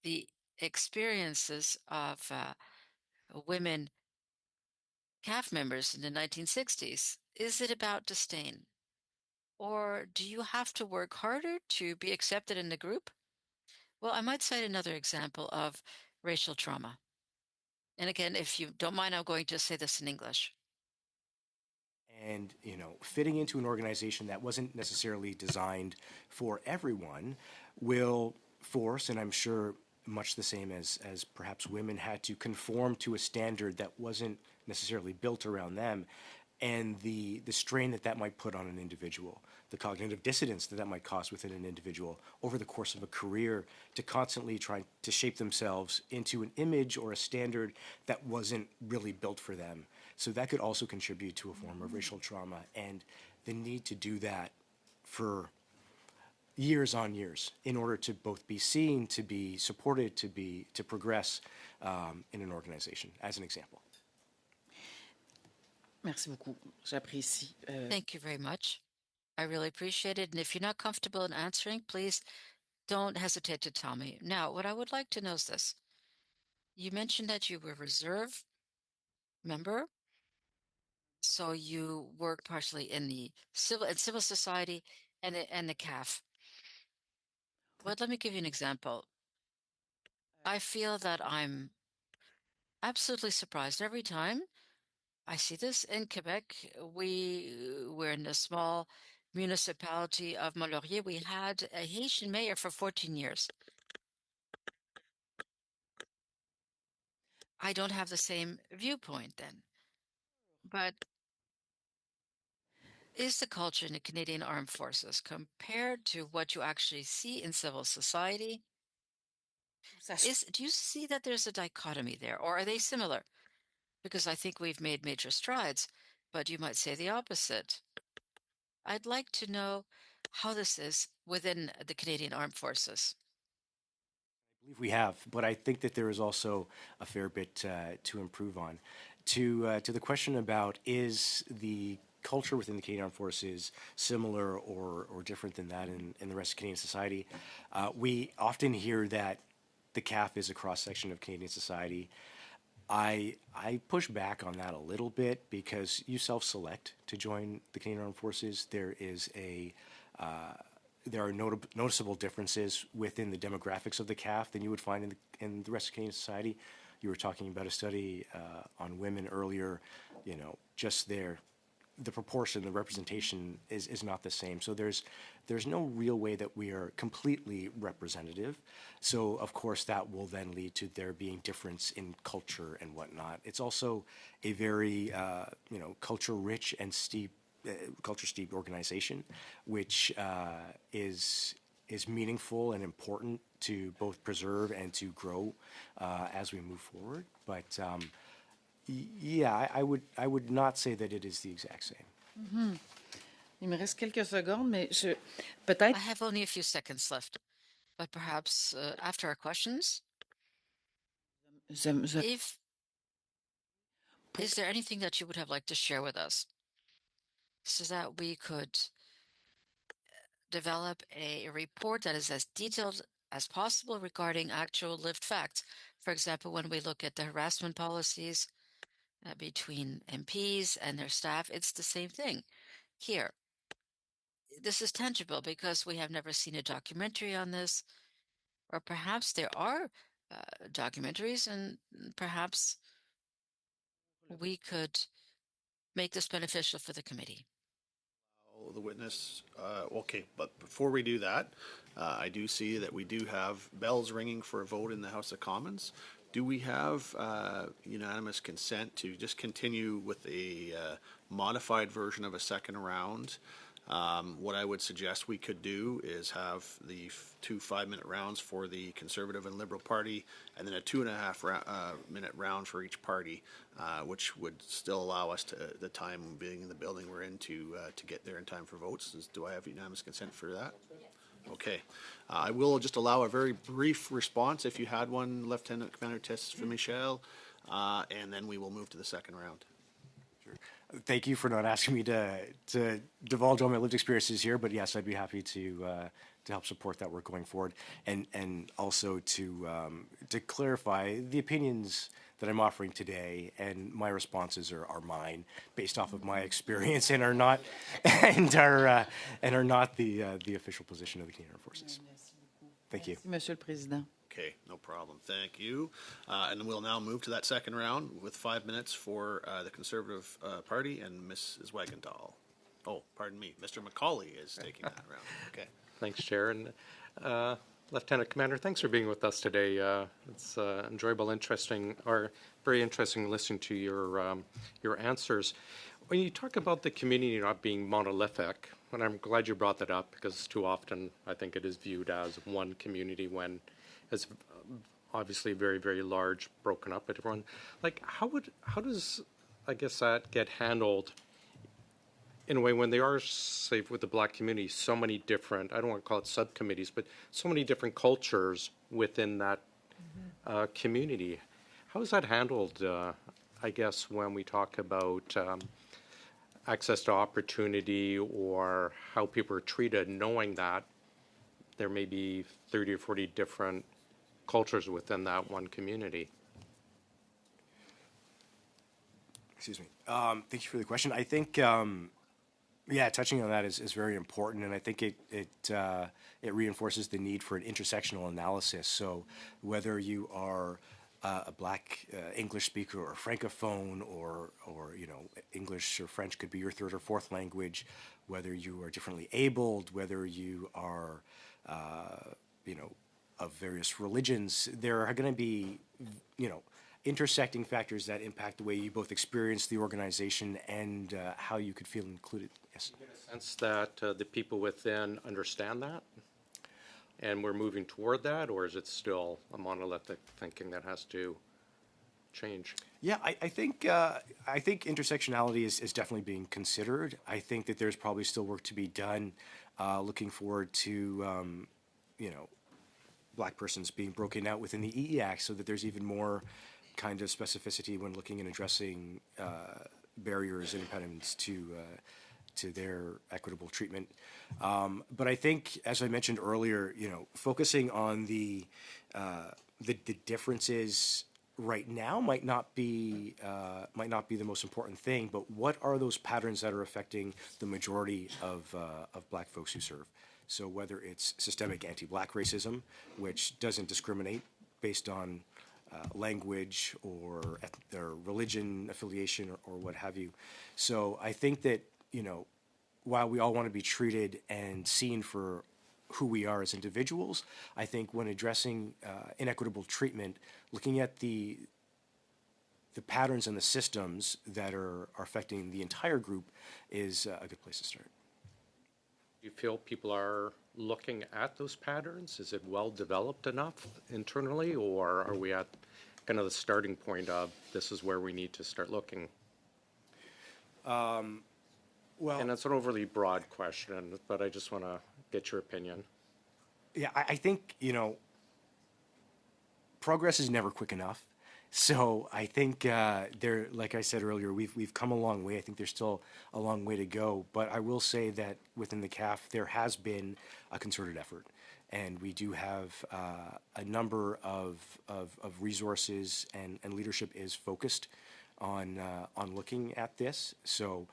S7: the experiences of women CAF members in the 1960s. Is it about disdain? Or do you have to work harder to be accepted in the group? Well, I might cite another example of racial trauma. And again, if you don't mind, I'm going to say this in English.
S14: And, fitting into an organization that wasn't necessarily designed for everyone will force, and I'm sure much the same as perhaps women had to conform to a standard that wasn't necessarily built around them, and the strain that might put on an individual, the cognitive dissonance that might cause within an individual over the course of a career to constantly try to shape themselves into an image or a standard that wasn't really built for them. So that could also contribute to a form of racial trauma, and the need to do that for years on years in order to both be seen, to be supported, to progress in an organization, as an example.
S8: Merci beaucoup. J'apprécie.
S7: Thank you very much. I really appreciate it. And if you're not comfortable in answering, please don't hesitate to tell me. Now, what I would like to know is this. You mentioned that you were a reserve member, so you work partially in the civil society and the CAF. But let me give you an example. I feel that I'm absolutely surprised every time I see this in Quebec. We're in the small municipality of Mont-Laurier. We had a Haitian mayor for 14 years. I don't have the same viewpoint then. But is the culture in the Canadian Armed Forces compared to what you actually see in civil society? Do you see that there's a dichotomy there, or are they similar? because I think we've made major strides, but you might say the opposite. I'd like to know how this is within the Canadian Armed Forces.
S14: I believe we have, but I think that there is also a fair bit to improve on. To the question about is the culture within the Canadian Armed Forces similar or different than that in the rest of Canadian society, we often hear that the CAF is a cross-section of Canadian society. I push back on that a little bit because you self-select to join the Canadian Armed Forces. There are noticeable differences within the demographics of the CAF than you would find in the rest of Canadian society. You were talking about a study on women earlier. You know, just the proportion, the representation is not the same. So there's no real way that we are completely representative. So of course that will then lead to there being difference in culture and whatnot. It's also a very culture rich and culture steep organization, which is meaningful and important to both preserve and to grow as we move forward. But yeah, I would not say that it is the exact same.
S8: Mhm. Il me reste quelques secondes, mais peut-être.
S7: I have only a few seconds left, but perhaps after our questions, if is there anything that you would have liked to share with us so that we could develop a report that is as detailed as possible regarding actual lived facts? For example, when we look at the harassment policies between MPs and their staff, it's the same thing here. This is tangible because we have never seen a documentary on this, or perhaps there are documentaries, and perhaps we could make this beneficial for the committee.
S1: The witness, okay, but before we do that, I do see that we do have bells ringing for a vote in the House of Commons. Do we have unanimous consent to just continue with a modified version of a second round? What I would suggest we could do is have the 2 5-minute rounds for the Conservative and Liberal Party, and then a 2.5 minute round for each party, which would still allow us to the time being in the building we're in to get there in time for votes. Do I have unanimous consent for that? Okay. I will just allow a very brief response if you had one, Lieutenant Commander Tess Michel, and then we will move to the second round.
S14: Thank you for not asking me to divulge all my lived experiences here, but yes, I'd be happy to help support that work going forward, and also to clarify the opinions that I'm offering today, and my responses are mine based off of my experience and are not the official position of the Canadian Armed Forces. Thank you,
S8: Monsieur le Président.
S1: Okay, no problem. Thank you. And we'll now move to that second round with 5 minutes for the Conservative Party and Mrs. Wagenthal. Oh, pardon me. Mr. Macaulay is taking that round. Okay.
S11: Thanks, Chair. And Lieutenant Commander, thanks for being with us today. It's enjoyable, interesting, or very interesting listening to your answers. When you talk about the community not being monolithic, and I'm glad you brought that up because too often I think it is viewed as one community when it's obviously very, very large, broken up at everyone. Like, how does, I guess, that get handled in a way when they are, say, with the Black community, so many different, I don't want to call it subcommittees, but so many different cultures within that community. How is that handled, I guess, when we talk about access to opportunity or how people are treated, knowing that there may be 30 or 40 different cultures within that one community?
S14: Excuse me. Thank you for the question. I think, touching on that is very important, and I think it reinforces the need for an intersectional analysis. So whether you are a Black English speaker or Francophone, or English or French could be your third or fourth language, whether you are differently abled, whether you are of various religions, there are going to be intersecting factors that impact the way you both experience the organization and how you could feel included. Yes.
S11: You get a sense that the people within understand that, and we're moving toward that, or is it still a monolithic thinking that has to change?
S14: Yeah, I think intersectionality is definitely being considered. I think that there's probably still work to be done. Looking forward to Black persons being broken out within the EE Act, so that there's even more kind of specificity when looking and addressing barriers and impediments to their equitable treatment. But I think, as I mentioned earlier, focusing on the differences right now might not be the most important thing. But what are those patterns that are affecting the majority of Black folks who serve? So whether it's systemic anti-Black racism, which doesn't discriminate based on language or religion affiliation or what have you. So I think that, while we all want to be treated and seen for who we are as individuals, I think when addressing inequitable treatment, looking at the patterns and the systems that are affecting the entire group is a good place to start.
S11: Do you feel people are looking at those patterns? Is it well developed enough internally, or are we at kind of the starting point of this is where we need to start looking?
S14: Well,
S11: and it's an overly broad question, but I just want to get your opinion.
S14: Yeah, I think, progress is never quick enough. So I think like I said earlier, we've come a long way. I think there's still a long way to go. But I will say that within the CAF, there has been a concerted effort. And we do have a number of resources, and leadership is focused on looking at this. So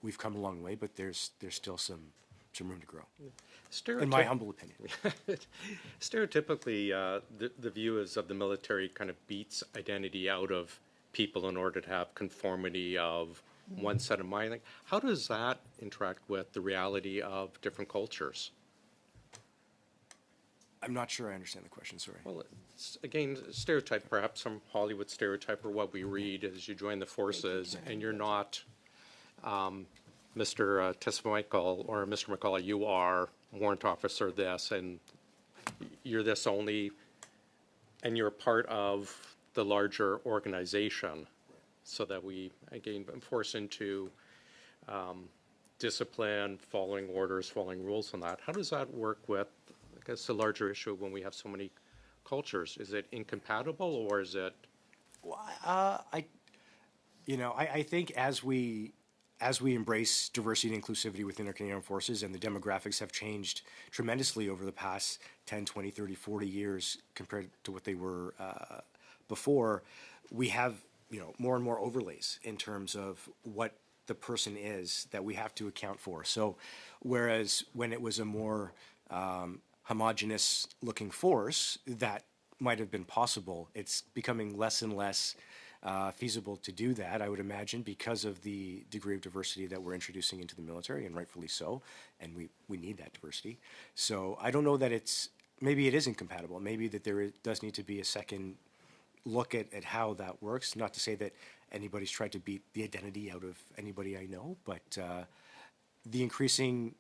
S14: we've come a long way, but there's still some room to grow, in my humble opinion.
S11: Stereotypically, the view is of the military kind of beats identity out of people in order to have conformity of one set of mind. How does that interact with the reality of different cultures?
S14: I'm not sure I understand the question, sorry.
S11: Well, it's, again, stereotype, perhaps some Hollywood stereotype or what we read as you join the forces, and you're not Mr. Tessmichael or Mr. McCullough, you are warrant officer this, and you're this only, and you're part of the larger organization, so that we, again, enforce into discipline, following orders, following rules on that. How does that work with, I guess, the larger issue when we have so many cultures? Is it incompatible, or is it?
S14: Well, I think as we embrace diversity and inclusivity within our Canadian Armed Forces, and the demographics have changed tremendously over the past 10, 20, 30, 40 years compared to what they were before, we have, more and more overlays in terms of what the person is that we have to account for. So whereas when it was a more homogenous looking force, that might have been possible, it's becoming less and less feasible to do that, I would imagine, because of the degree of diversity that we're introducing into the military, and rightfully so, and we need that diversity. So I don't know that maybe it is incompatible. Maybe that there does need to be a second look at how that works. Not to say that anybody's tried to beat the identity out of anybody I know, but the increasing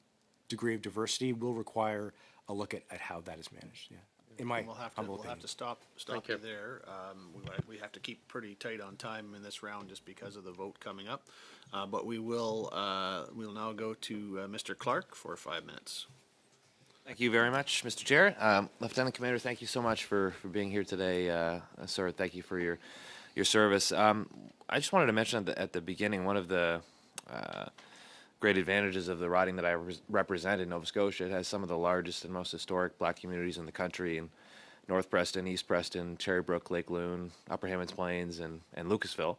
S14: degree of diversity will require a look at how that is managed, yeah. In my
S1: we'll have to stop you there. We have to keep pretty tight on time in this round just because of the vote coming up. But we'll now go to Mr. Clark for 5 minutes.
S16: Thank you very much, Mr. Chair. Lieutenant Commander, thank you so much for being here today. Sir, thank you for your service. I just wanted to mention at the beginning, one of the great advantages of the riding that I represent in Nova Scotia. It has some of the largest and most historic Black communities in the country in North Preston, East Preston, Cherrybrook, Lake Loon, Upper Hammonds Plains, and Lucasville.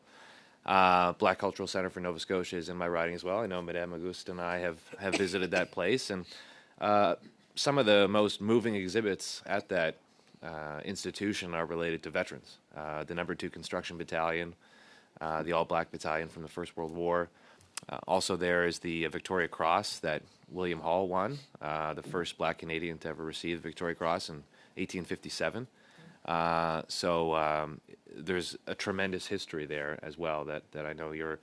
S16: Black Cultural Center for Nova Scotia is in my riding as well. I know Madame Auguste and I have visited that place, and some of the most moving exhibits at that institution are related to veterans. The No. 2 Construction Battalion, the All-Black Battalion from the First World War. Also there is the Victoria Cross that William Hall won, the first Black Canadian to ever receive the Victoria Cross in 1857. So there's a tremendous history there as well that I know you're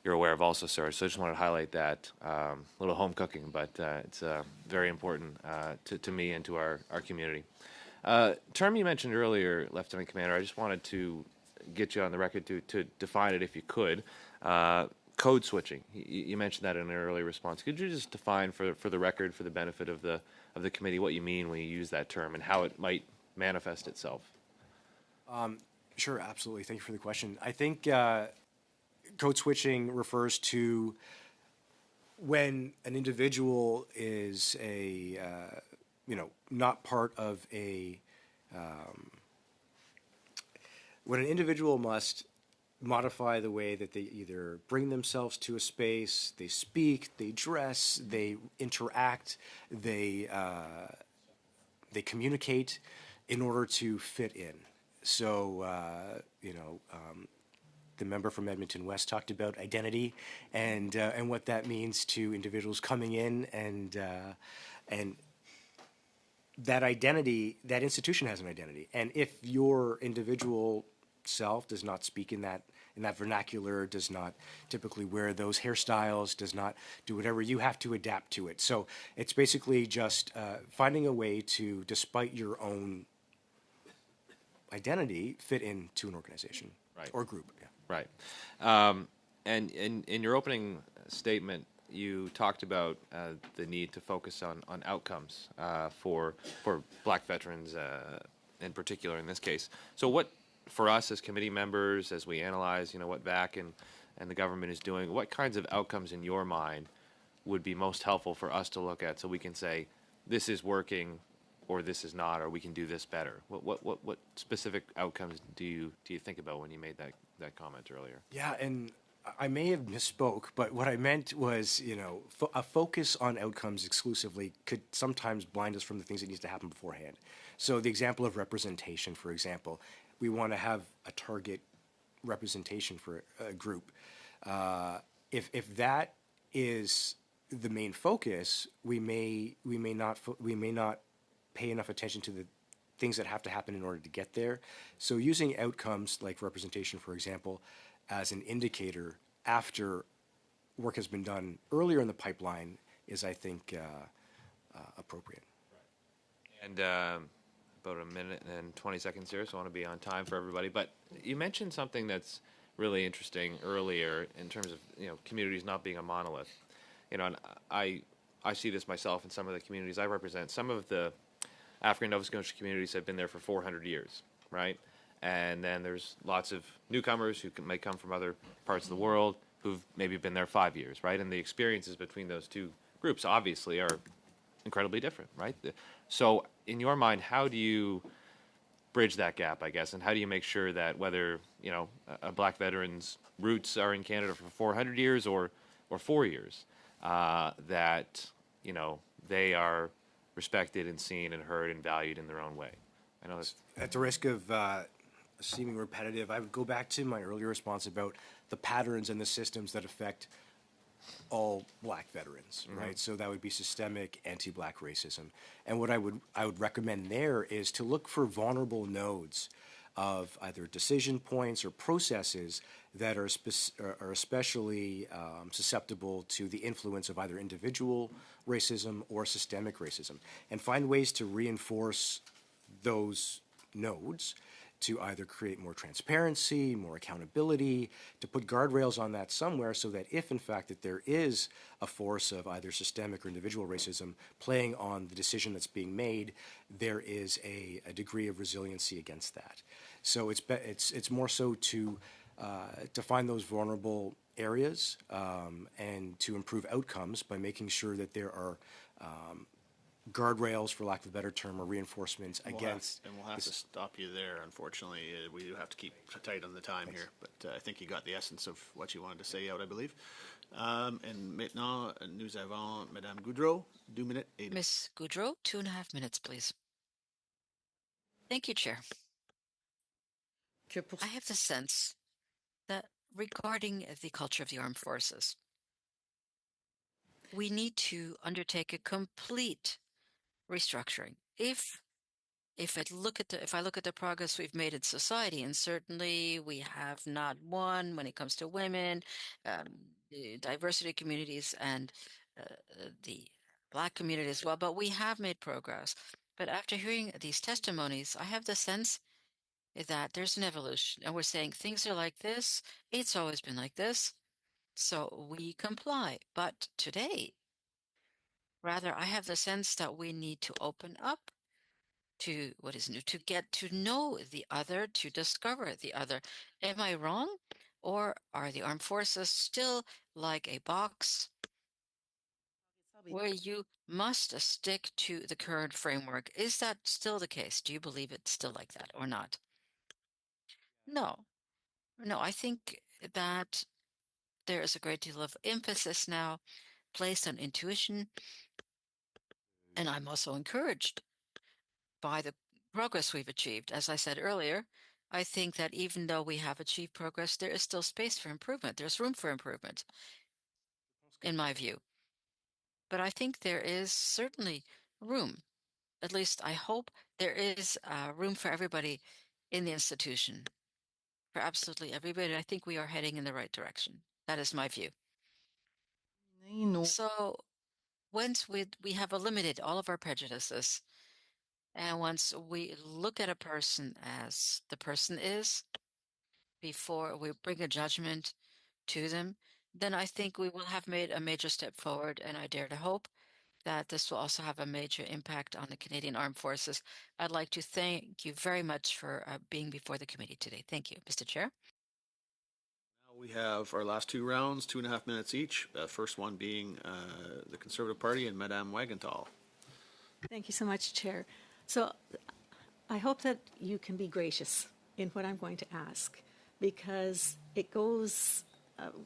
S16: aware of also, sir. So I just wanted to highlight that. A little home cooking, but it's very important to me and to our community. Term you mentioned earlier, Lieutenant Commander, I just wanted to get you on the record to define it if you could. Code switching. You mentioned that in an earlier response. Could you just define for the record, for the benefit of the committee, what you mean when you use that term and how it might manifest itself?
S14: Sure, absolutely. Thank you for the question. I think code switching refers to when an individual is not part of when an individual must modify the way that they either bring themselves to a space, they speak, they dress, they interact, they communicate in order to fit in. So, the member from Edmonton West talked about identity and what that means to individuals coming in, and that identity, that institution has an identity. And if your individual self does not speak in that vernacular, does not typically wear those hairstyles, does not do whatever, you have to adapt to it. So it's basically just finding a way to, despite your own identity, fit into an organization or group. Yeah.
S16: Right. And in your opening statement, you talked about the need to focus on outcomes for Black veterans in particular in this case. So what, for us as committee members, as we analyze, what VAC and the government is doing, what kinds of outcomes in your mind would be most helpful for us to look at so we can say, this is working or this is not, or we can do this better? What specific outcomes do you think about when you made that comment earlier?
S14: Yeah, and I may have misspoke, but what I meant was, a focus on outcomes exclusively could sometimes blind us from the things that needs to happen beforehand. So the example of representation, for example, we want to have a target representation for a group. If that is the main focus, we may not pay enough attention to the things that have to happen in order to get there. So using outcomes like representation, for example, as an indicator after work has been done earlier in the pipeline is, I think, appropriate.
S16: And about a minute and 20 seconds here, so I want to be on time for everybody. But you mentioned something that's really interesting earlier in terms of communities not being a monolith. And I see this myself in some of the communities I represent. Some of the African Nova Scotia communities have been there for 400 years, right? And then there's lots of newcomers who may come from other parts of the world who've maybe been there 5 years, right? And the experiences between those two groups obviously are incredibly different, right? So in your mind, how do you bridge that gap, I guess, and how do you make sure that whether, a Black veteran's roots are in Canada for 400 years or 4 years, that, they are respected and seen and heard and valued in their own way? I know that's...
S14: At the risk of seeming repetitive, I would go back to my earlier response about the patterns and the systems that affect all Black veterans, right? So that would be systemic anti-Black racism. And what I would recommend there is to look for vulnerable nodes of either decision points or processes that are especially susceptible to the influence of either individual racism or systemic racism, and find ways to reinforce those nodes to either create more transparency, more accountability, to put guardrails on that somewhere so that if in fact that there is a force of either systemic or individual racism playing on the decision that's being made, there is a degree of resiliency against that. So it's more so to find those vulnerable areas and to improve outcomes by making sure that there are guardrails, for lack of a better term, or reinforcements against.
S1: And we'll have to stop you there, unfortunately. We do have to keep tight on the time here, but I think you got the essence of what you wanted to say out, I believe. And maintenant, nous avons Madame Goudreau, 2 minutes.
S7: Miss Goudreau, 2.5 minutes, please. Thank you, Chair. I have the sense that regarding the culture of the armed forces, we need to undertake a complete restructuring. If I look at the progress we've made in society, and certainly we have not won when it comes to women, the diversity communities, and the Black community as well, but we have made progress. But after hearing these testimonies, I have the sense that there's an evolution, and we're saying things are like this, it's always been like this, so we comply. But today, rather, I have the sense that we need to open up to what is new, to get to know the other, to discover the other. Am I wrong? Or are the armed forces still like a box where you must stick to the current framework? Is that still the case? Do you believe it's still like that or not? No, no, I think that there is a great deal of emphasis now placed on intuition, and I'm also encouraged by the progress we've achieved. As I said earlier, I think that even though we have achieved progress, there is still space for improvement. There's room for improvement, in my view. But I think there is certainly room. At least I hope there is room for everybody in the institution, for absolutely everybody. I think we are heading in the right direction. That is my view. So once we have eliminated all of our prejudices, and once we look at a person as the person is, before we bring a judgment to them, then I think we will have made a major step forward, and I dare to hope that this will also have a major impact on the Canadian Armed Forces. I'd like to thank you very much for being before the committee today. Thank you, Mr. Chair.
S1: Now we have our last two rounds, 2.5 minutes each. First one being the Conservative Party and Madame Wagenthal.
S9: Thank you so much, Chair. So I hope that you can be gracious in what I'm going to ask, because it goes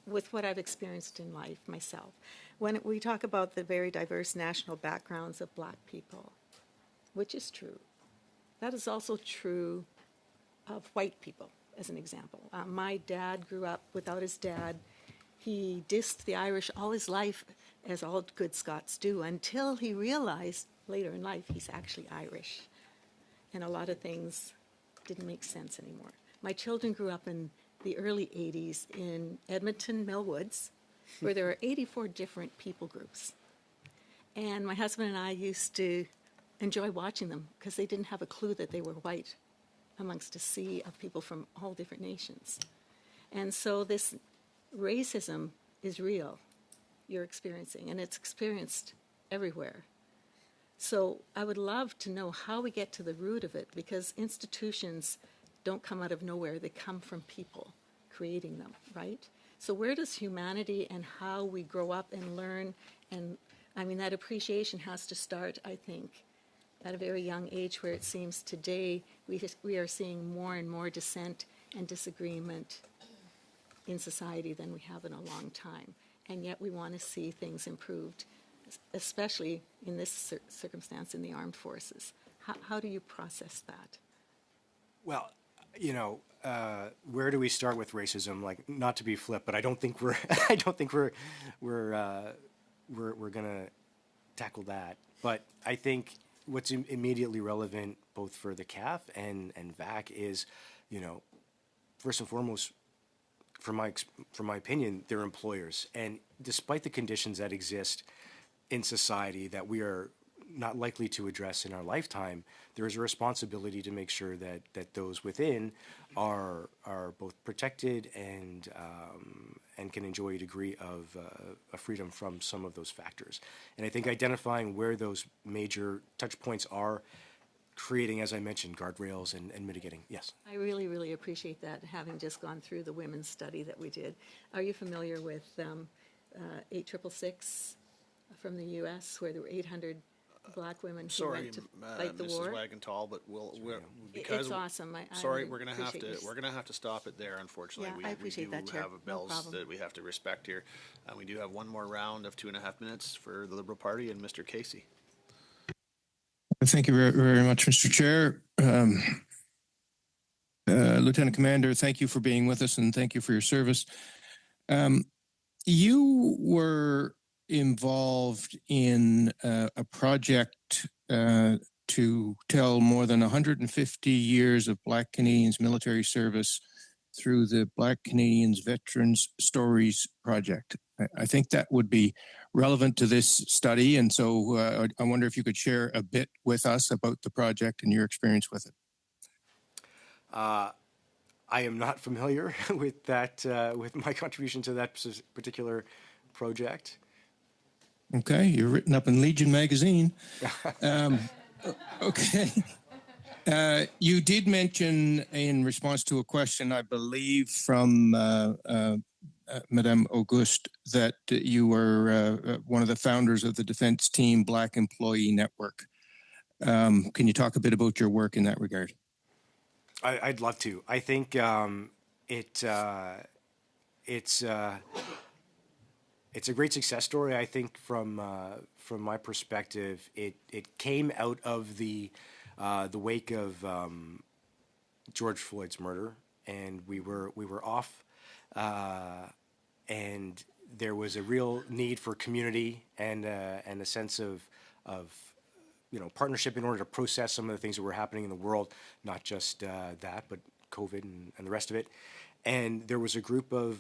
S9: with what I've experienced in life myself. When we talk about the very diverse national backgrounds of Black people, which is true, that is also true of white people, as an example. My dad grew up without his dad. He dissed the Irish all his life, as all good Scots do, until he realized later in life he's actually Irish. And a lot of things didn't make sense anymore. My children grew up in the early 80s in Edmonton, Mill Woods, where there are 84 different people groups. And my husband and I used to enjoy watching them because they didn't have a clue that they were white amongst a sea of people from all different nations. And so this racism is real, you're experiencing, and it's experienced everywhere. So I would love to know how we get to the root of it, because institutions don't come out of nowhere. They come from people creating them, right? So where does humanity and how we grow up and learn, and I mean, that appreciation has to start, I think, at a very young age, where it seems today we are seeing more and more dissent and disagreement in society than we have in a long time. And yet we want to see things improved, especially in this circumstance in the armed forces. How do you process that?
S14: Well, you know, where do we start with racism? Like, not to be flip, but I don't think we're gonna tackle that. But I think what's immediately relevant, both for the CAF and VAC, is, you know, first and foremost, from my opinion, they're employers, and despite the conditions that exist in society that we are not likely to address in our lifetime, there is a responsibility to make sure that those within are both protected and can enjoy a degree of a freedom from some of those factors. And I think identifying where those major touch points are, creating, as I mentioned, guardrails and mitigating. Yes.
S9: I really, really appreciate that, having just gone through the women's study that we did. Are you familiar with 8666 from the U.S., where there were 800 Black women who went to fight the war?
S1: Mrs. Wagenthal, but
S9: it's awesome.
S1: Sorry, we're gonna have to stop it there. Unfortunately,
S9: yeah, I appreciate that, Chair.
S1: We have bells that we have to respect here. We do have one more round of 2.5 minutes for the Liberal Party and Mr. Casey.
S17: Thank you very, very much, Mr. Chair. Lieutenant Commander, thank you for being with us, and thank you for your service. You were involved in a project to tell more than 150 years of Black Canadians military service through the Black Canadians Veterans Stories Project. I think that would be relevant to this study, and so I wonder if you could share a bit with us about the project and your experience with it.
S14: I am not familiar with that, with my contribution to that particular project.
S17: Okay, you're written up in Legion magazine. Okay. You did mention in response to a question, I believe, from Madame Auguste, that you were one of the founders of the Defense Team Black Employee Network. Can you talk a bit about your work in that regard?
S14: I'd love to. I think it's a great success story. I think from my perspective, it came out of the wake of George Floyd's murder, and we were off, and there was a real need for community and a sense of partnership in order to process some of the things that were happening in the world, not just that, but COVID and the rest of it. And there was a group of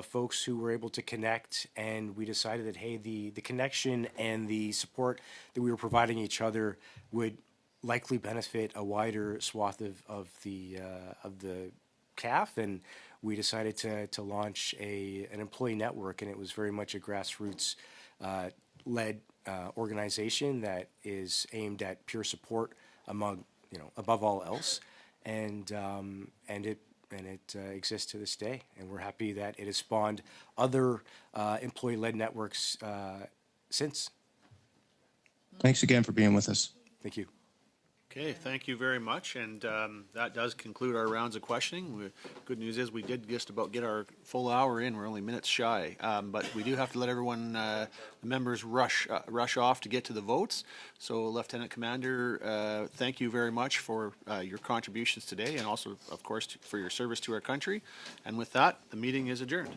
S14: folks who were able to connect, and we decided that, hey, the connection and the support that we were providing each other would likely benefit a wider swath of the CAF, and we decided to launch an employee network, and it was very much a grassroots led organization that is aimed at peer support among, above all else, and it exists to this day, and we're happy that it has spawned other employee-led networks since.
S17: Thanks again for being with us.
S14: Thank you.
S1: Okay, thank you very much, and that does conclude our rounds of questioning. Good news is we did just about get our full hour in. We're only minutes shy, but we do have to let everyone, the members, rush off to get to the votes. So, Lieutenant Commander, thank you very much for your contributions today, and also, of course, for your service to our country. And with that, the meeting is adjourned.